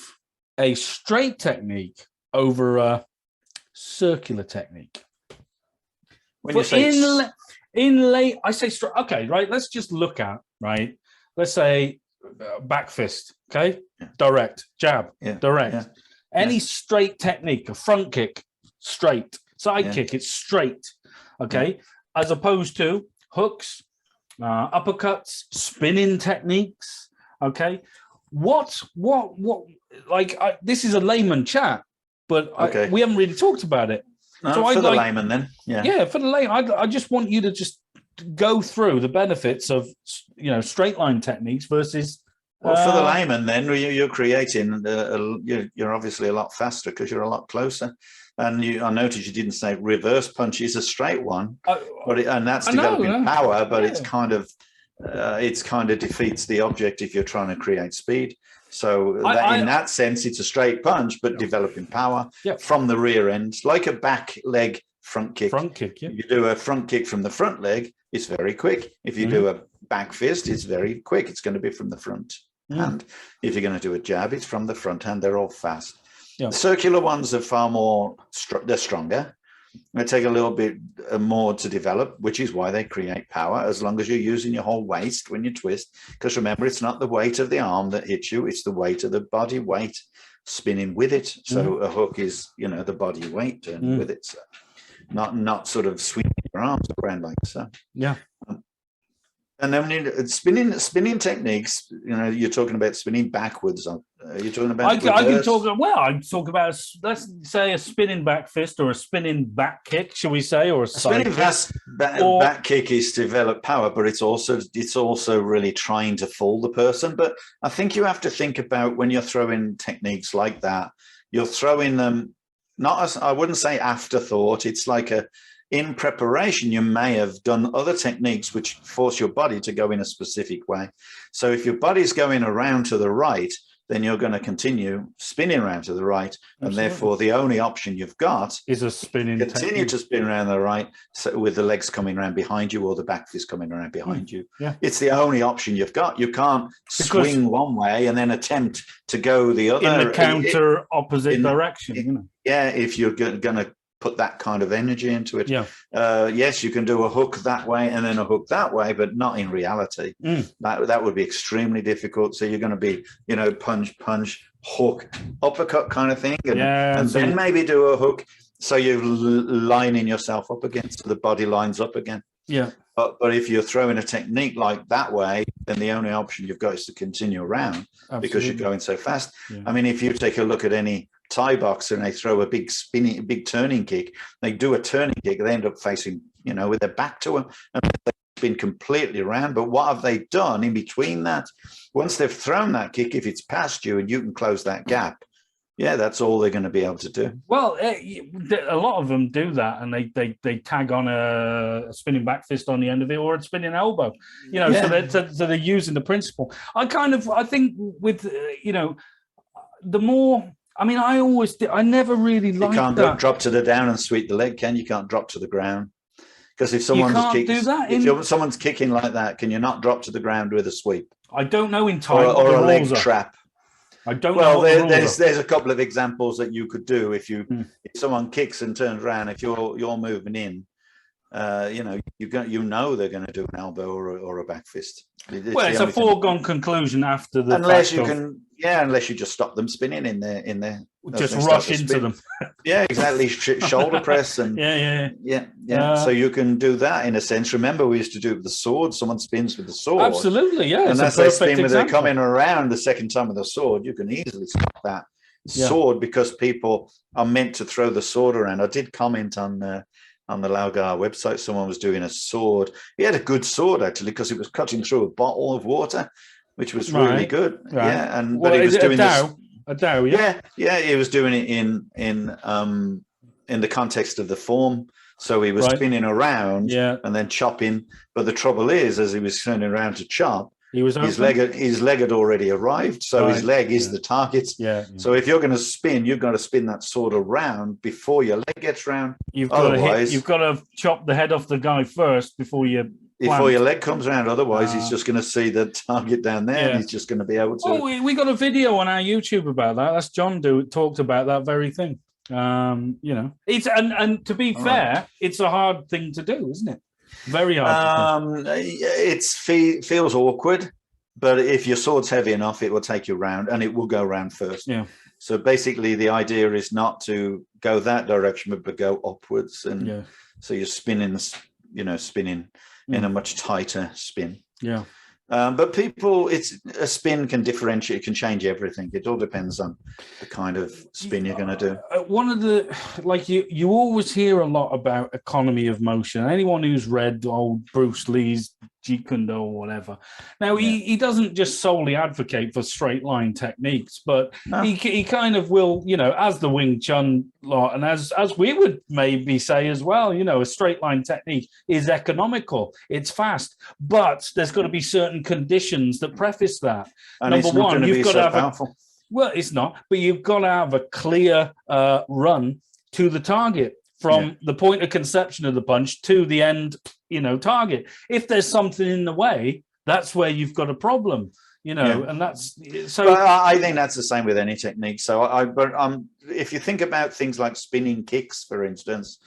a straight technique over a circular technique?
When you say
I say straight. Okay, right. Let's just look at Let's say back fist. Okay, direct jab. Direct. Any straight technique, a front kick, straight. Side kick, it's straight. Okay, as opposed to hooks, uppercuts, spinning techniques. Okay, what? This is a layman chat, but we haven't really talked about it.
No, so for the layman, then,
for the layman, I just want you to just go through the benefits of straight line techniques versus.
Well, for the layman, then you're creating. You're obviously a lot faster because you're a lot closer. And I noticed you didn't say reverse punch is a straight one, and that's developing power. But it's kind of defeats the object if you're trying to create speed. So in that sense, it's a straight punch, but developing power from the rear end, like a back leg front kick. You do a front kick from the front leg, it's very quick. If you do a back fist, it's very quick. It's going to be from the front hand. If you're going to do a jab, it's from the front hand. They're all fast. The circular ones are far more, they're stronger. They take a little bit more to develop, which is why they create power, as long as you're using your whole waist when you twist. Because remember, it's not the weight of the arm that hits you, it's the weight of the body weight spinning with it. So a hook is, the body weight with it. So not sort of swinging your arms around like so. Yeah. And then when you spinning techniques, you're talking about spinning backwards. You're talking about. I can
talk about let's say a spinning back fist or a spinning back kick, shall we say, or a
spinning back kick is to develop power, but it's also really trying to fool the person. But I think you have to think about when you're throwing techniques like that, you're throwing them not as, I wouldn't say afterthought. It's like in preparation, you may have done other techniques which force your body to go in a specific way. So if your body's going around to the right, then you're going to continue spinning around to the right. And therefore, the only option you've got
is a spinning
continue to spin around the right, so with the legs coming around behind you or the back fist coming around behind you. Yeah. It's the only option you've got. You can't swing one way and then attempt to go the other.
In the counter opposite direction.
Yeah, if you're going to put that kind of energy into it. Yes, you can do a hook that way and then a hook that way, but not in reality. That would be extremely difficult. So you're going to be, punch, hook, uppercut kind of thing, and then maybe do a hook. So you're lining yourself up again, so the body lines up again.
Yeah.
But if you're throwing a technique like that way, then the only option you've got is to continue around because you're going so fast.
Yeah.
I mean, if you take a look at any Thai boxer and they throw a big turning kick, they do a turning kick, they end up facing, with their back to them, and they've been completely around. But what have they done in between that? Once they've thrown that kick, if it's past you and you can close that gap, yeah, that's all they're going to be able to do.
Well, a lot of them do that, and they tag on a spinning back fist on the end of it or a spinning elbow. So they're using the principle. I think with the more. I mean, I never really liked that.
You can't drop to the down and sweep the leg, Ken. You can't drop to the ground. Because if someone's someone's kicking like that, can you not drop to the ground with a sweep?
I don't know in time
or a leg trap.
I don't
know.
Well,
there's a couple of examples that you could do if if someone kicks and turns around. If you're moving in, they're going to do an elbow or a back fist.
It's a foregone conclusion after the
unless you just stop them spinning in there.
Just rush into them.
Yeah, exactly. Shoulder press and yeah. So you can do that in a sense. Remember, we used to do it with the sword. Someone spins with the sword.
Absolutely, yeah.
And as they spin with it coming around the second time with the sword, you can easily stop that sword because people are meant to throw the sword around. I did comment on the Laogar website. Someone was doing a sword. He had a good sword actually because it was cutting through a bottle of water, which was really good. Right. Yeah, but he was doing this.
A Dow, yeah.
Yeah. He was doing it in the context of the form. So he was spinning around and then chopping. But the trouble is, as he was turning around to chop, his leg had already arrived. So his leg is the target.
Yeah.
So if you're going to spin, you've got to spin that sword around before your leg gets round.
You've got to chop the head off the guy first before your
leg comes around. Otherwise, he's just going to see the target down there and he's just going to be able to.
Oh, we got a video on our YouTube about that. That's John talked about that very thing. It's and to be fair, it's a hard thing to do, isn't it? Very hard.
It feels awkward, but if your sword's heavy enough, it will take you round and it will go round first.
Yeah.
So basically, the idea is not to go that direction, but go upwards, and so you're spinning, in a much tighter spin.
Yeah.
But a spin can differentiate, it can change everything. It all depends on the kind of spin you're going to do.
One of the, you always hear a lot about economy of motion. Anyone who's read old Bruce Lee's Jeet Kune Do or whatever. Now, he doesn't just solely advocate for straight line techniques, but he kind of will, as the Wing Chun lot, and as we would maybe say as well, a straight line technique is economical, it's fast, but there's got to be certain conditions that preface that.
And
Number one, you've got to have
powerful.
Well, it's not, but you've got to have a clear run to the target from the point of conception of the punch to the end, target. If there's something in the way, that's where you've got a problem, and that's so.
But I think that's the same with any technique. So if you think about things like spinning kicks, for instance,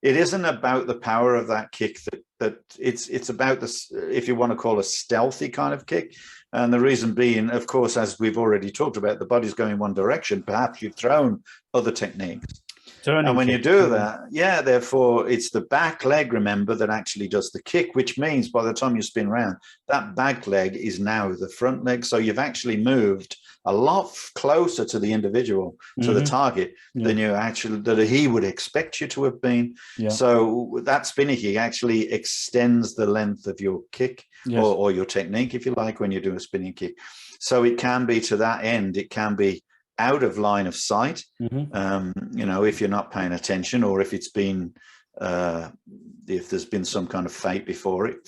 it isn't about the power of that kick that it's about this, if you want to call a stealthy kind of kick. And the reason being, of course, as we've already talked about, the body's going one direction. Perhaps you've thrown other techniques. And when you do that, therefore, it's the back leg, remember, that actually does the kick, which means by the time you spin around, that back leg is now the front leg. So you've actually moved a lot closer to the individual, to the target, than that he would expect you to have been. Yeah. So that spinning kick actually extends the length of your kick or your technique, if you like, when you do a spinning kick. So it can be to that end, it can be out of line of sight, if you're not paying attention, or if it's been, if there's been some kind of feint before it,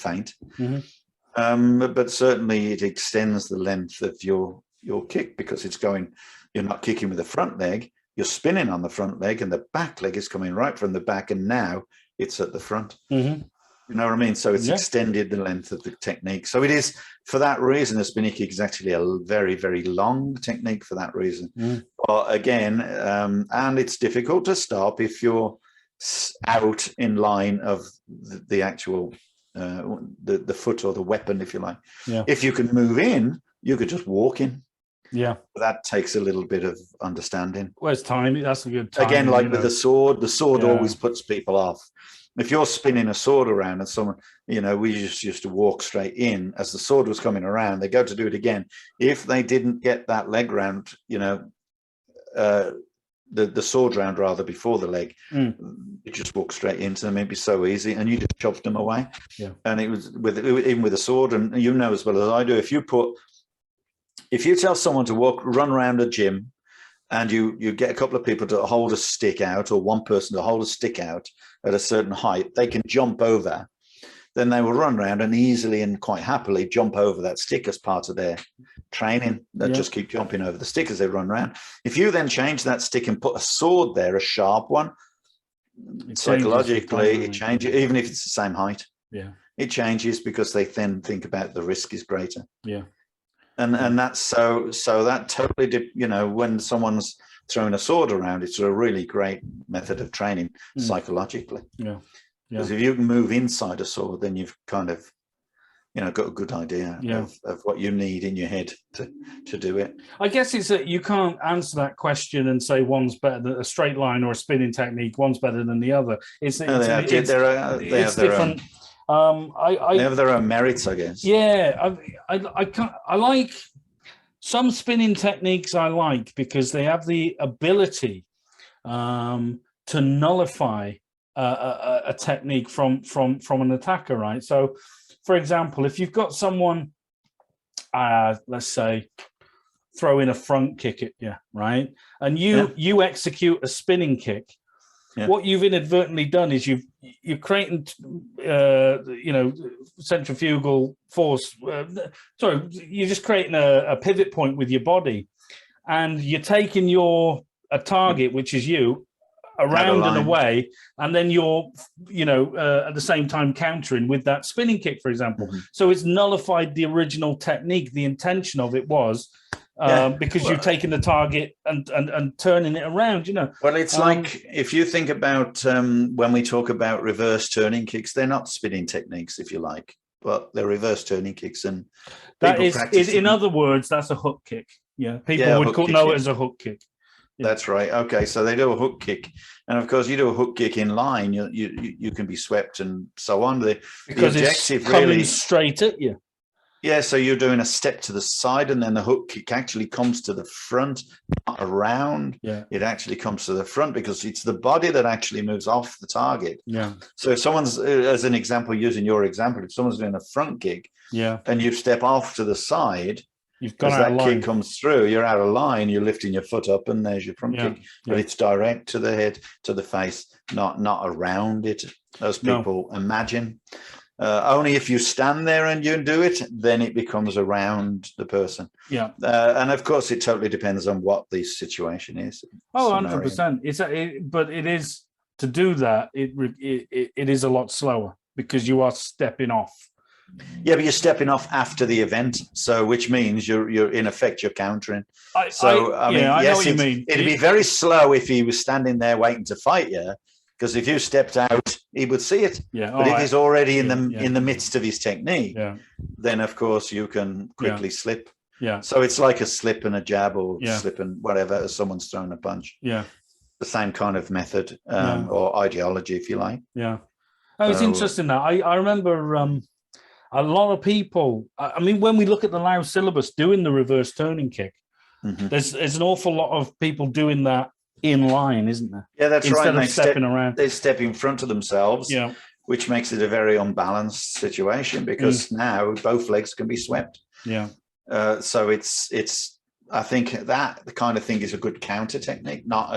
but certainly it extends the length of your kick because you're not kicking with the front leg, you're spinning on the front leg, and the back leg is coming right from the back, and now it's at the front. You know what I mean? So it's extended the length of the technique. So it is, for that reason, a spinning kick is actually a very, very long technique for that reason. But again, and it's difficult to stop if you're out in line of the actual, the foot or the weapon, if you like. Yeah. If you can move in, you could just walk in.
Yeah.
That takes a little bit of understanding.
Where's time? That's a good time.
Again, like with the sword always puts people off. if you're spinning a sword around and someone, we just used to walk straight in as the sword was coming around, they go to do it again. If they didn't get that leg round, the sword round rather before the leg, you just walk straight into them. It'd be so easy, and you just chopped them away. Yeah. And it was even with a sword, and as well as I do, if you tell someone to run around a gym, and you get a couple of people to hold a stick out, or one person to hold a stick out at a certain height, they can jump over. Then they will run around and easily and quite happily jump over that stick as part of their training. They'll just keep jumping over the stick as they run around. If you then change that stick and put a sword there, a sharp one, psychologically it changes, even if it's the same height. Yeah, it changes because they then think about the risk is greater. Yeah. And that's so that totally, when someone's throwing a sword around, it's a really great method of training psychologically. Yeah. Because if you can move inside a sword, then you've kind of, got a good idea of what you need in your head to do it. I guess it's that you can't answer that question and say one's better than a straight line or a spinning technique, one's better than the other. It's different. They have their own merits, I guess. Yeah, I like some spinning techniques. I like because they have the ability to nullify a technique from an attacker, right? So, for example, if you've got someone, let's say, throw in a front kick at you, right, and you execute a spinning kick. Yeah. What you've inadvertently done is you're creating, centrifugal force. You're just creating a pivot point with your body, and you're taking a target, which is you, around and away, and then you're, at the same time countering with that spinning kick, for example. Mm-hmm. So it's nullified the original technique. The intention of it was. Because you've taken the target and turning it around, Well, it's like if you think about when we talk about reverse turning kicks, they're not spinning techniques, if you like, but they're reverse turning kicks. And that is, in other words, that's a hook kick. Yeah, people would know it as a hook kick. Yeah. That's right. Okay, so they do a hook kick, and of course, you do a hook kick in line, you can be swept and so on. Because the objective it's coming straight at you. Yeah, so you're doing a step to the side, and then the hook kick actually comes to the front, not around. Yeah, it actually comes to the front because it's the body that actually moves off the target. Yeah. So if someone's, as an example, using your example, if someone's doing a front kick, and you step off to the side, you've got that kick comes through, you're out of line. You're lifting your foot up, and there's your front kick, but it's direct to the head, to the face, not around it, as people imagine. Only if you stand there and you do it, then it becomes around the person. Yeah. And of course, it totally depends on what the situation is. Oh, 100%. But it is, to do that, it is a lot slower because you are stepping off. Yeah, but you're stepping off after the event, so which means you're in effect you're countering. I know what you mean. It'd be very slow if he was standing there waiting to fight you. Because if you stepped out, he would see it. Yeah. But if he's already in the midst of his technique, then of course you can quickly slip. Yeah. So it's like a slip and a jab, or slip and whatever, as someone's throwing a punch. Yeah. The same kind of method or ideology, if you like. Yeah. Oh, it's interesting that I remember a lot of people. I mean, when we look at the Lao syllabus doing the reverse turning kick, there's an awful lot of people doing that in line, isn't there? Yeah, that's right. Instead of stepping around, they step in front of themselves, which makes it a very unbalanced situation because now both legs can be swept. Yeah. So it's I think that the kind of thing is a good counter technique, not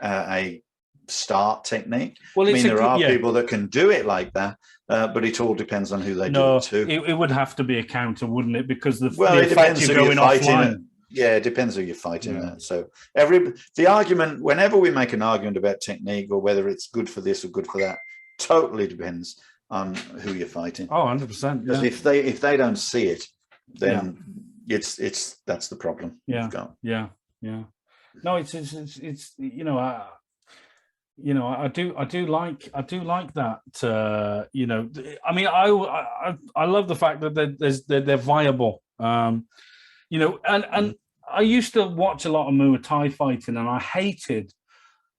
a start technique. Well, I mean, there are people that can do it like that, but it all depends on who they do it to. It would have to be a counter, wouldn't it? Because the effect you're going offline. Yeah, it depends who you're fighting. Yeah. So the argument, whenever we make an argument about technique or whether it's good for this or good for that, totally depends on who you're fighting. Oh, 100%. Because if they don't see it, then it's that's the problem. Yeah. Yeah. Yeah. No, it's I do like that. I mean, I love the fact that they're viable. And I used to watch a lot of Muay Thai fighting, and I hated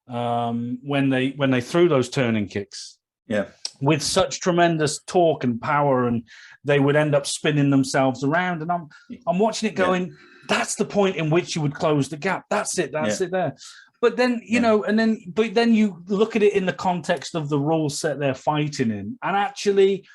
when they threw those turning kicks. Yeah.
with such tremendous torque and power, and they would end up spinning themselves around. And I'm watching it going, that's the point in which you would close the gap. That's it. That's it there. But then, you know, but then you look at it in the context of the rule set they're fighting in. And actually,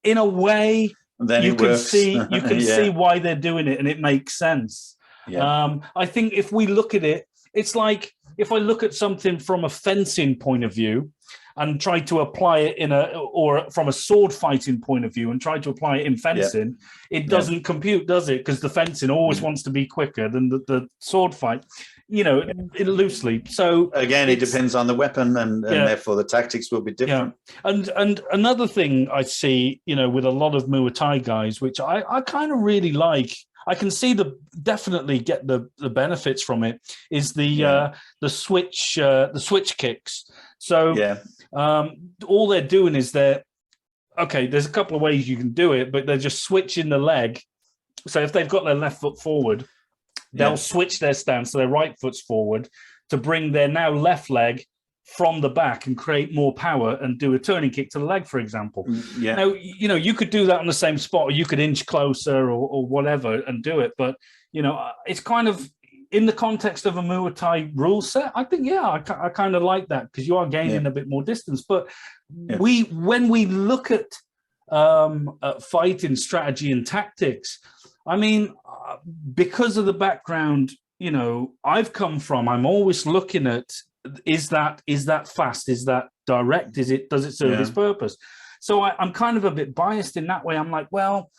in a way, you can see see why they're doing it, and it makes sense. Yeah. I think if we look at it, it's like if I look at something from a fencing point of view and try to apply it or from a sword fighting point of view and try to apply it in fencing, it doesn't compute, does it? Because the fencing always wants to be quicker than the sword fight, you know, loosely. So
again, it depends on the weapon, and therefore the tactics will be different.
Yeah. And another thing I see, you know, with a lot of Muay Thai guys, which I kind of really like, I can see definitely get the benefits from it, is the switch kicks. So all they're doing is there's a couple of ways you can do it, but they're just switching the leg. So if they've got their left foot forward, they'll switch their stance, so their right foot's forward, to bring their now left leg from the back and create more power and do a turning kick to the leg, for example. Yeah. Now, you know, you could do that on the same spot, or you could inch closer or whatever and do it. But, you know, it's kind of in the context of a Muay Thai rule set. I think, I kind of like that, because you are gaining a bit more distance. But when we look at fighting strategy and tactics, I mean, because of the background, you know, I've come from, I'm always looking at, is that fast? Is that direct? Does it serve its purpose? So I'm kind of a bit biased in that way. I'm like, well,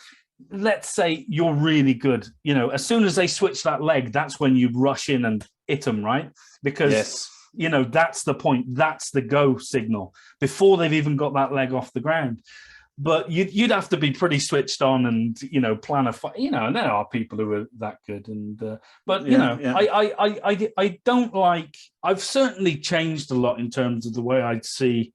let's say you're really good. You know, as soon as they switch that leg, that's when you rush in and hit them, right? Because, you know, that's the point. That's the go signal before they've even got that leg off the ground. But you'd have to be pretty switched on and, you know, plan a fight. You know, and there are people who are that good. And but, you know, I don't like, I've certainly changed a lot in terms of the way I'd see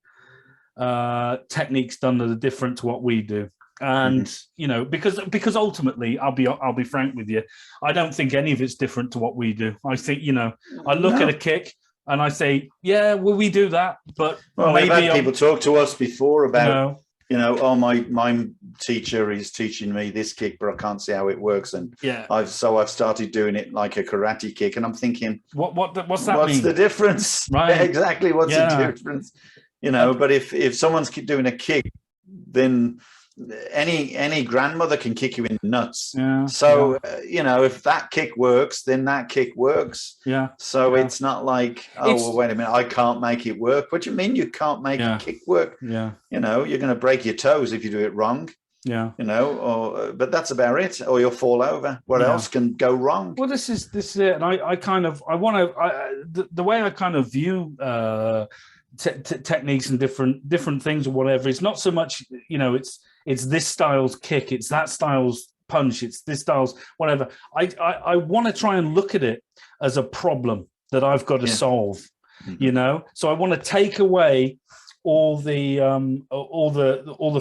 techniques done that are different to what we do. And, you know, because ultimately, I'll be frank with you, I don't think any of it's different to what we do. I think, you know, I look at a kick and I say, well, we do that. But
maybe we've had people talk to us before about, you know, oh, my teacher is teaching me this kick, but I can't see how it works. And I've started doing it like a karate kick, and I'm thinking, what's that mean? What's the difference? Right. Yeah, exactly. What's the difference? You know, but if someone's doing a kick, then any grandmother can kick you in the nuts. You know, if that kick works, then that kick works. So it's not like, well, wait a minute, I can't make it work. What do you mean you can't make a kick work? You know, you're going to break your toes if you do it wrong. You know, but that's about it. Or you'll fall over. What else can go wrong?
Well, this is it. And I want to, the way I kind of view techniques and different things or whatever, it's not so much, you know, it's this style's kick, it's that style's punch, it's this style's whatever. I want to try and look at it as a problem that I've got to solve, you know. So I want to take away all the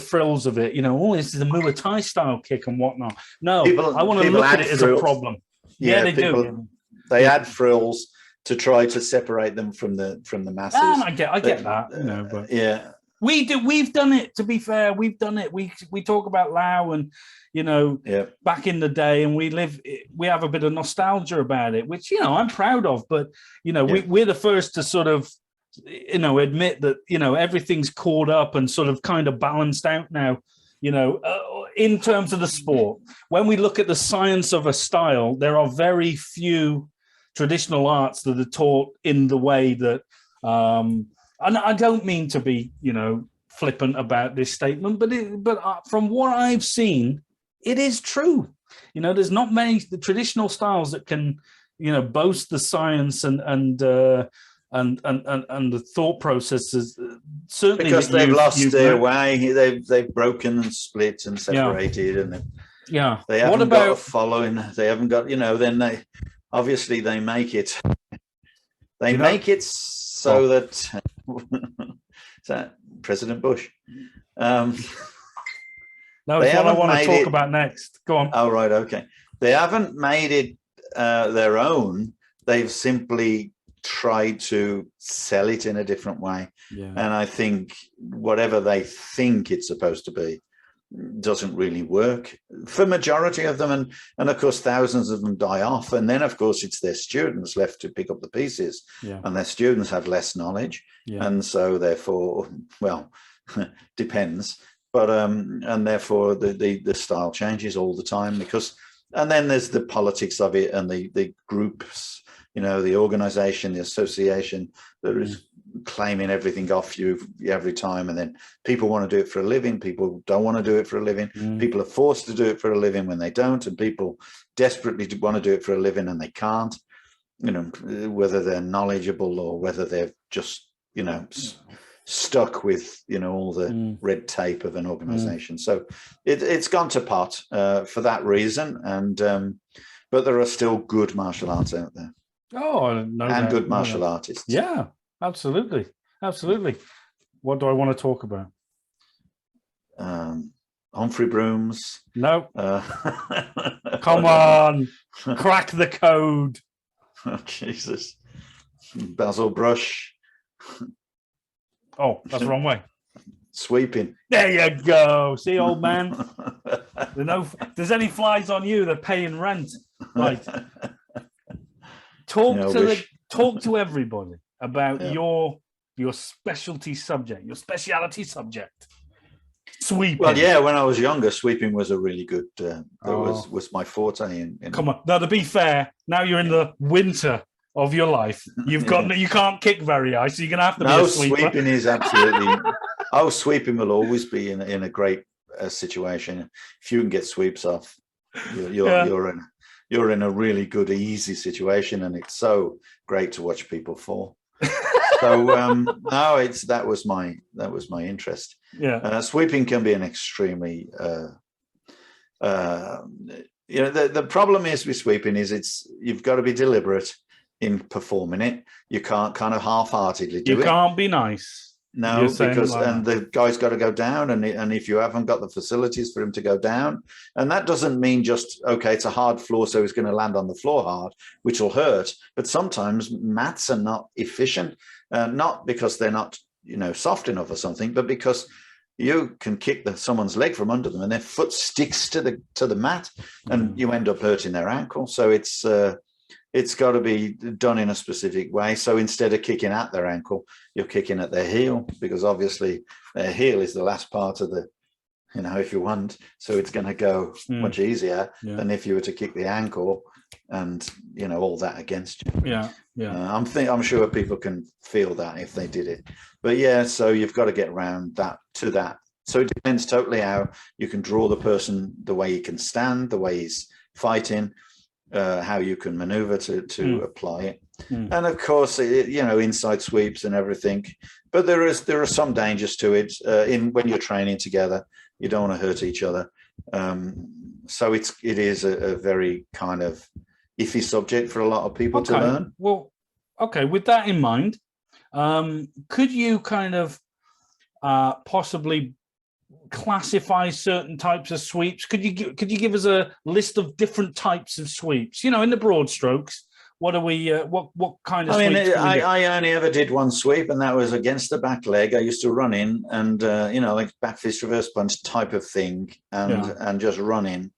frills of it, you know. Oh, this is a Muay Thai style kick and whatnot. No, I want to look at it as a problem. They do.
They add frills to try to separate them from the masses.
And I get that, you know. But we've done it. To be fair, we've done it. We talk about Lao and, you know, back in the day, and we have a bit of nostalgia about it, which, you know, I'm proud of. But, you know, we're the first to sort of, you know, admit that, you know, everything's caught up and sort of kind of balanced out now, you know, in terms of the sport. When we look at the science of a style, there are very few traditional arts that are taught in the way that, and I don't mean to be, you know, flippant about this statement, but from what I've seen, it is true. You know, there's not many traditional styles that can, you know, boast the science and the thought processes. Certainly,
because they've lost their way. They've broken and split and separated, and they haven't got a following. They haven't got, you know. Then they obviously they make it. They make it so that. Is that President Bush?
No, it's what I want to talk about next. Go on.
Oh, right. Okay. They haven't made it their own. They've simply tried to sell it in a different way.
Yeah.
And I think whatever they think it's supposed to be doesn't really work for majority of them. And of course, thousands of them die off. And then, of course, it's their students left to pick up the pieces.
Yeah.
And their students have less knowledge.
Yeah.
And so therefore, well, depends. But and therefore the style changes all the time because, and then there's the politics of it and the groups, you know, the organization, the association that is claiming everything off you every time. And then people want to do it for a living. People don't want to do it for a living. People are forced to do it for a living when they don't. And people desperately want to do it for a living and they can't, you know, whether they're knowledgeable or whether they're just, you know, stuck with, you know, all the red tape of an organization. So it's gone to pot for that reason. And but there are still good martial arts out there.
Oh, no,
and good martial artists.
Yeah, absolutely. Absolutely. What do I want to talk about?
Humphrey Brooms.
No. Come on. Crack the code.
Oh, Jesus. Basil Brush.
Oh, that's the wrong way.
Sweeping.
There you go. See, old man. If there's any flies on you, they're paying rent. Right. Talk to everybody about your specialty subject, your speciality subject. Sweeping.
Well, yeah, when I was younger, sweeping was a really good. Was my forte. In
Come on. Now, to be fair, now you're in the winter of your life. You've got you can't kick very high, so you're gonna have to be a sweeper.
Sweeping is absolutely. Sweeping will always be in a great situation. If you can get sweeps off, you're in a really good, easy situation, and it's so great to watch people fall. So that was my interest.
Yeah,
sweeping can be an extremely. The problem is with sweeping is you've got to be deliberate in performing it. You can't kind of half-heartedly do it.
You can't be nice.
No, because the guy's got to go down, and if you haven't got the facilities for him to go down, and that doesn't mean just okay, it's a hard floor, so he's going to land on the floor hard, which will hurt. But sometimes mats are not efficient, not because they're not soft enough or something, but because you can kick someone's leg from under them, and their foot sticks to the mat, and you end up hurting their ankle. So it's got to be done in a specific way. So instead of kicking at their ankle, you're kicking at their heel, because obviously their heel is the last part of the, if you want. So it's going to go much easier than if you were to kick the ankle and, all that against you.
Yeah, yeah.
I'm sure people can feel that if they did it. But yeah, so you've got to get around to that. So it depends totally how you can draw the person, the way he can stand, the way he's fighting, how you can maneuver to apply it. And of course, inside sweeps and everything. But there are some dangers to it when you're training together. You don't want to hurt each other. So it is a very kind of iffy subject for a lot of people to learn.
Well, okay, with that in mind, could you kind of possibly classify certain types of sweeps? Could you give us a list of different types of sweeps? In the broad strokes, what are we? What kind of?
I only ever did one sweep, and that was against the back leg. I used to run in and like back fist reverse punch type of thing, and just run in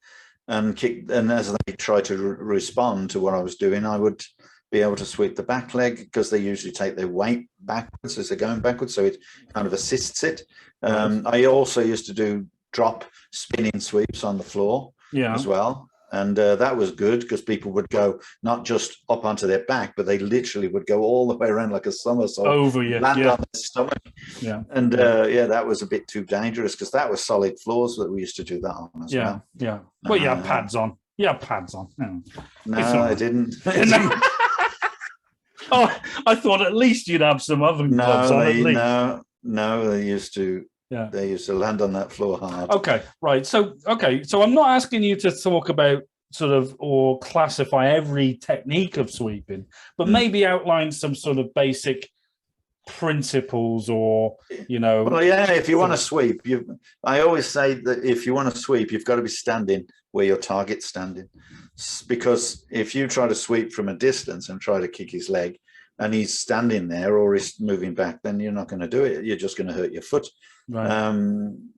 and kick. And as they try to respond to what I was doing, I would be able to sweep the back leg, because they usually take their weight backwards as they're going backwards, so it kind of assists it. I also used to do drop spinning sweeps on the floor as well. And that was good, because people would go not just up onto their back, but they literally would go all the way around like a somersault,
over you,
land on their stomach.
Yeah.
And that was a bit too dangerous, because that was solid floors that we used to do that on as well.
Yeah. Well, you have pads on. You have pads on.
No, I didn't.
Oh, I thought at least you'd have some other gloves on. At least.
No, they used to. Yeah, they used to land on that floor hard.
Okay, right. So I'm not asking you to talk about sort of or classify every technique of sweeping, but maybe outline some sort of basic principles, or
Well, yeah, if you want to sweep, I always say that if you want to sweep, you've got to be standing where your target's standing, because if you try to sweep from a distance and try to kick his leg, and he's standing there or he's moving back, then you're not going to do it. You're just going to hurt your foot.
Right.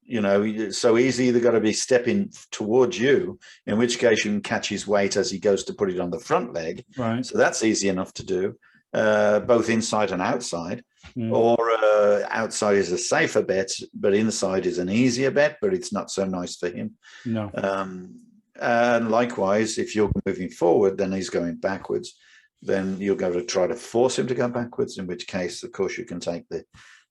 You know, so he's either got to be stepping towards you, in which case you can catch his weight as he goes to put it on the front leg.
Right.
So that's easy enough to do, both inside and outside. Or outside is a safer bet, but inside is an easier bet, but it's not so nice for him.
No.
And likewise, if you're moving forward, then he's going backwards. Then you'll go to try to force him to go backwards, in which case, of course, you can take the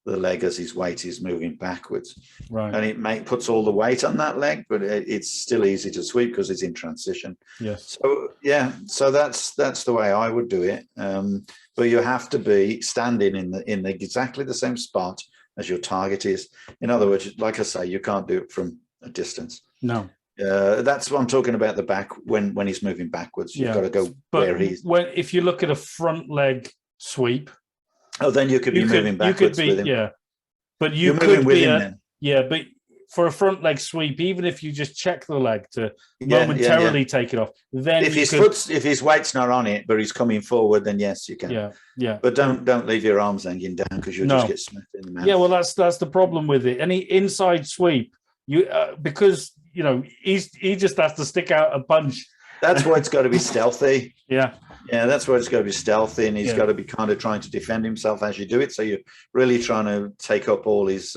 leg as his weight is moving backwards.
Right.
And it puts all the weight on that leg, but it's still easy to sweep because it's in transition.
Yes.
So, yeah, so that's the way I would do it. But you have to be standing in the exactly the same spot as your target is. In other words, like I say, you can't do it from a distance.
No.
That's what I'm talking about, the back when he's moving backwards. You've got to go where he's.
If you look at a front leg sweep,
then you could be moving backwards with him.
Yeah, but you're
moving with him then.
Yeah, but for a front leg sweep, even if you just check the leg to momentarily take it off, then
if his weight's not on it, but he's coming forward, then yes, you can.
Yeah, yeah.
But don't leave your arms hanging down because you'll just get smacked in the mouth.
Yeah, well, that's the problem with it. Any inside sweep, because you know he just has to stick out a punch.
That's why it's got to be stealthy.
Yeah.
Yeah, that's where it's got to be stealthy, and he's got to be kind of trying to defend himself as you do it. So you're really trying to take up all his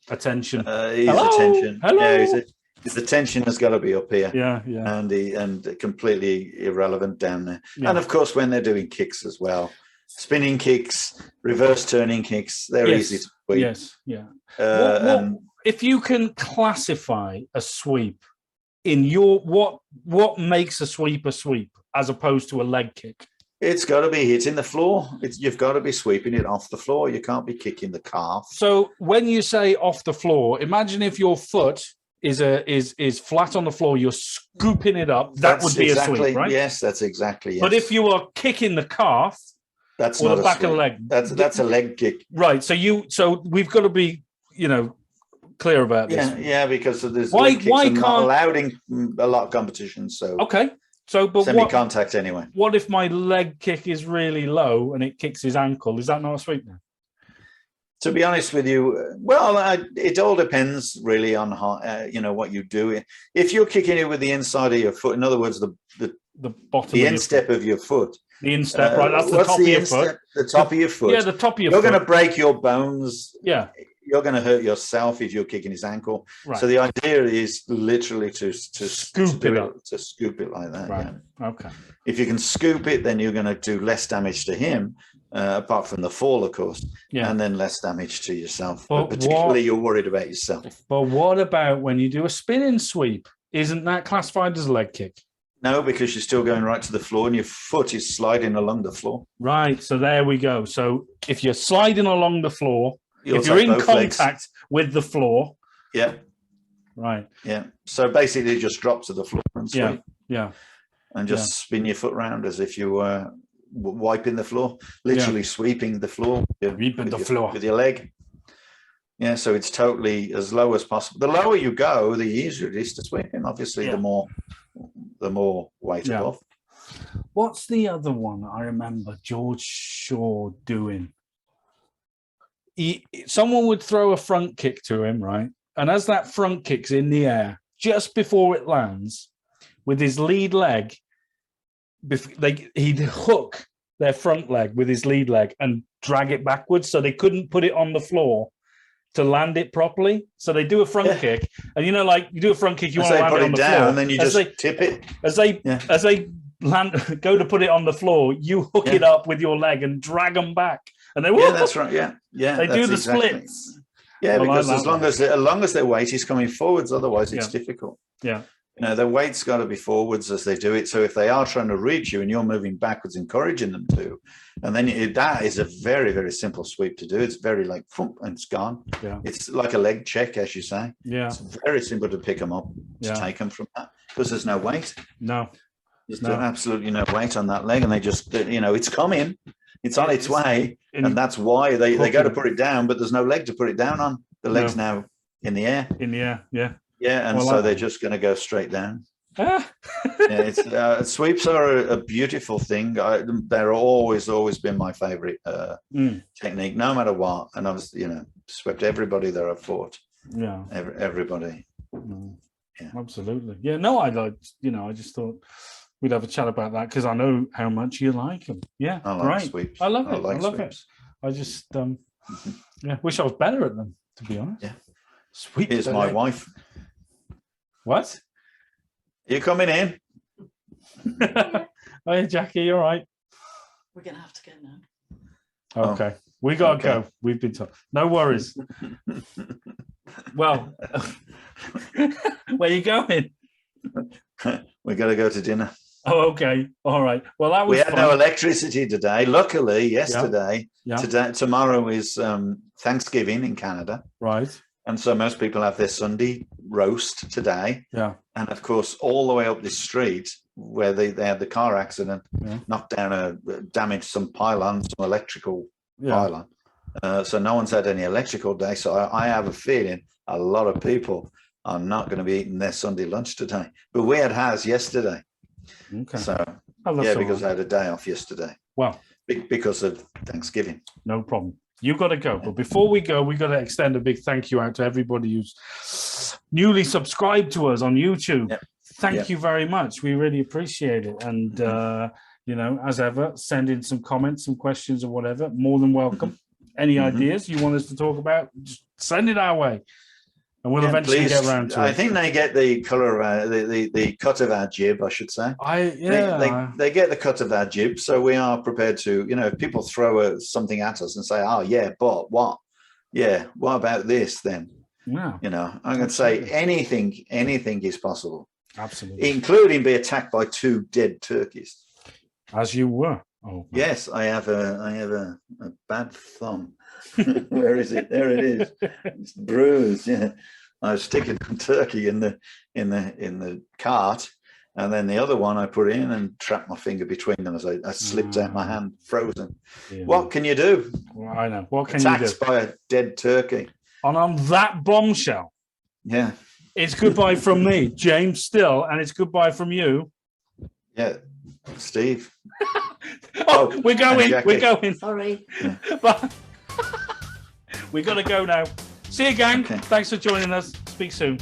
attention.
Attention.
Hello.
Yeah, his attention has got to be up here.
Yeah, yeah.
And completely irrelevant down there.
Yeah.
And of course, when they're doing kicks as well, spinning kicks, reverse turning kicks, they're easy to sweep.
Yes, yeah. If you can classify a sweep in your what makes a sweep as opposed to a leg kick?
It's got to be hitting the floor. You've got to be sweeping it off the floor. You can't be kicking the calf.
So when you say off the floor, imagine if your foot is flat on the floor, you're scooping it up. That would be a sweep, right?
Yes, that's exactly. Yes.
But if you are kicking the calf,
that's
or
not
the back of the leg.
That's a leg kick.
Right. So we've got to be, clear about this.
Yeah, because there's
why
can't
not
allowed in a lot of competitions. So
okay. So, but
semi-contact anyway.
What if my leg kick is really low and it kicks his ankle? Is that not a sweep then?
To be honest with you, it all depends really on how, what you do. If you're kicking it with the inside of your foot, in other words, the
bottom,
the instep of your foot.
The instep, right? That's the top of your foot.
The top of your foot.
Yeah, the top of your
foot.
foot.
You're going to break your bones.
Yeah.
You're going to hurt yourself if you're kicking his ankle. Right. So the idea is literally to scoop it like that.
Right.
Yeah.
Okay.
If you can scoop it, then you're going to do less damage to him, apart from the fall, of course, and then less damage to yourself. But particularly, you're worried about yourself.
But what about when you do a spinning sweep? Isn't that classified as a leg kick?
No, because you're still going right to the floor and your foot is sliding along the floor.
Right. So there we go. So if you're sliding along the floor, if you're in contact with the floor.
Yeah.
Right.
Yeah. So basically just drop to the floor and sweep.
Yeah.
And just spin your foot round as if you were wiping the floor, literally sweeping the floor. With your leg. Yeah. So it's totally as low as possible. The lower you go, the easier it is to sweep him. Obviously, the more weight above.
What's the other one I remember George Shaw doing? Someone would throw a front kick to him, right? And as that front kick's in the air, just before it lands, with his lead leg, he'd hook their front leg with his lead leg and drag it backwards, so they couldn't put it on the floor to land it properly. So they do a front kick, and like you do a front kick, you want to land it on the floor,
and then you just tip it.
As they go to put it on the floor, you hook it up with your leg and drag them back. And they
that's right. Yeah.
They do the splits.
Yeah, because as long as their weight is coming forwards, otherwise it's difficult.
Yeah.
Their weight's got to be forwards as they do it. So if they are trying to reach you and you're moving backwards, encouraging them to, and then that is a very, very simple sweep to do. It's very and it's gone.
Yeah.
It's like a leg check, as you say.
Yeah.
It's very simple to pick them up, to take them from that, because there's no weight.
No.
There's absolutely no weight on that leg, and they just, it's coming. It's on its way, and that's why they go to put it down, but there's no leg to put it down on. The leg's now in the air.
In the air, yeah.
Yeah, and so they're just going to go straight down. Sweeps are a beautiful thing. They're always been my favorite technique, no matter what. And I've swept everybody that I've fought.
Yeah,
everybody.
Yeah, absolutely. Yeah, no, I just thought we'd have a chat about that because I know how much you like them. Yeah,
I like
great.
sweeps.
I love it.
I love
it. I just wish I was better at them, to be honest.
Yeah.
Sweeps.
Here's my wife.
What?
You coming in?
Hey, Jackie, you all right?
We're gonna have to go now.
Okay. We gotta go. We've been told. No worries. Well, where are you going?
We got to go to dinner.
Oh, okay. All right. Well, that was
we had
fun.
no electricity today. Luckily, yesterday.
Yeah.
Tomorrow is Thanksgiving in Canada.
Right.
And so most people have their Sunday roast today.
Yeah.
And of course, all the way up this street where they had the car accident, knocked down damaged some pylon, some electrical pylon. So no one's had any electrical day. So I have a feeling a lot of people are not going to be eating their Sunday lunch today. But we had yesterday.
Okay.
So because I had a day off yesterday.
Well,
because of Thanksgiving.
No problem. You got to go. But before we go, we got to extend a big thank you out to everybody who's newly subscribed to us on YouTube.
Yep.
Thank you very much. We really appreciate it. And, as ever, send in some comments, some questions or whatever. More than welcome. Any ideas you want us to talk about, just send it our way. And we'll eventually get around to it.
I think they get the colour of the cut of our jib, I should say. They get the cut of our jib, so we are prepared to, if people throw something at us and say, "Oh yeah, but what? Yeah, what about this then?"
Yeah.
I'm going to say anything is possible.
Absolutely.
Including be attacked by 2 dead turkeys.
As you were. Oh.
Yes, I have a bad thumb. Where is it? There it is. It's bruised. Yeah, I was sticking a turkey in the cart, and then the other one I put in and trapped my finger between them as I slipped out my hand, frozen. Yeah. What can you do?
Well, I know. What can
you do?
Attacked
by a dead turkey.
And on that bombshell, it's goodbye from me, James Still, and it's goodbye from you.
Yeah, Steve.
We're going.
Sorry.
Yeah.
But we got to go now. See you, gang. Okay. Thanks for joining us. Speak soon.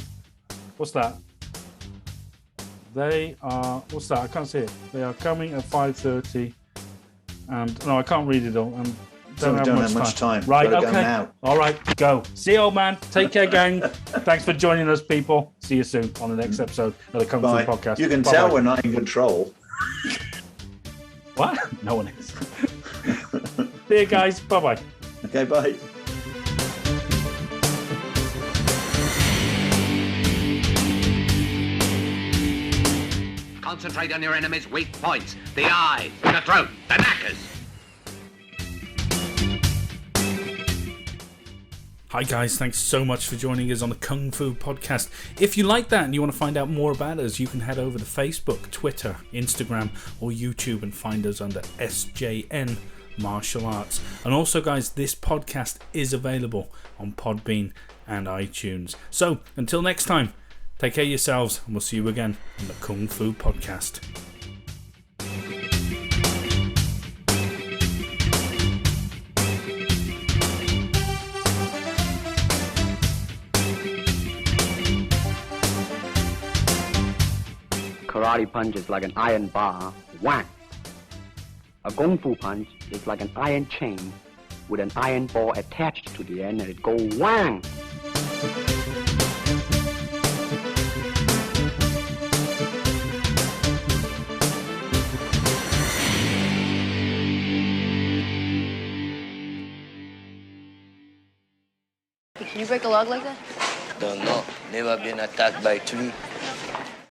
What's that? They are. What's that? I can't see it. They are coming at 5:30. And no, I can't read it all. And don't have much time. Right. Okay. Now. All right. Go. See you, old man. Take care, gang. Thanks for joining us, people. See you soon on the next episode of the Kung Fu Podcast.
You can tell we're not in control.
What? No one is. See you guys. Bye-bye.
Okay, bye.
Concentrate on your enemy's weak points. The eyes, the throat, the knackers.
Hi guys, thanks so much for joining us on the Kung Fu Podcast. If you like that and you want to find out more about us, you can head over to Facebook, Twitter, Instagram or YouTube and find us under SJN Martial Arts. And also guys, this podcast is available on Podbean and iTunes. So until next time, take care of yourselves and we'll see you again on the Kung Fu Podcast.
Karate punch is like an iron bar, whack. A Kung Fu punch is like an iron chain with an iron ball attached to the end and it go whang.
Can you break a log like that?
Don't know. Never been attacked by a tree.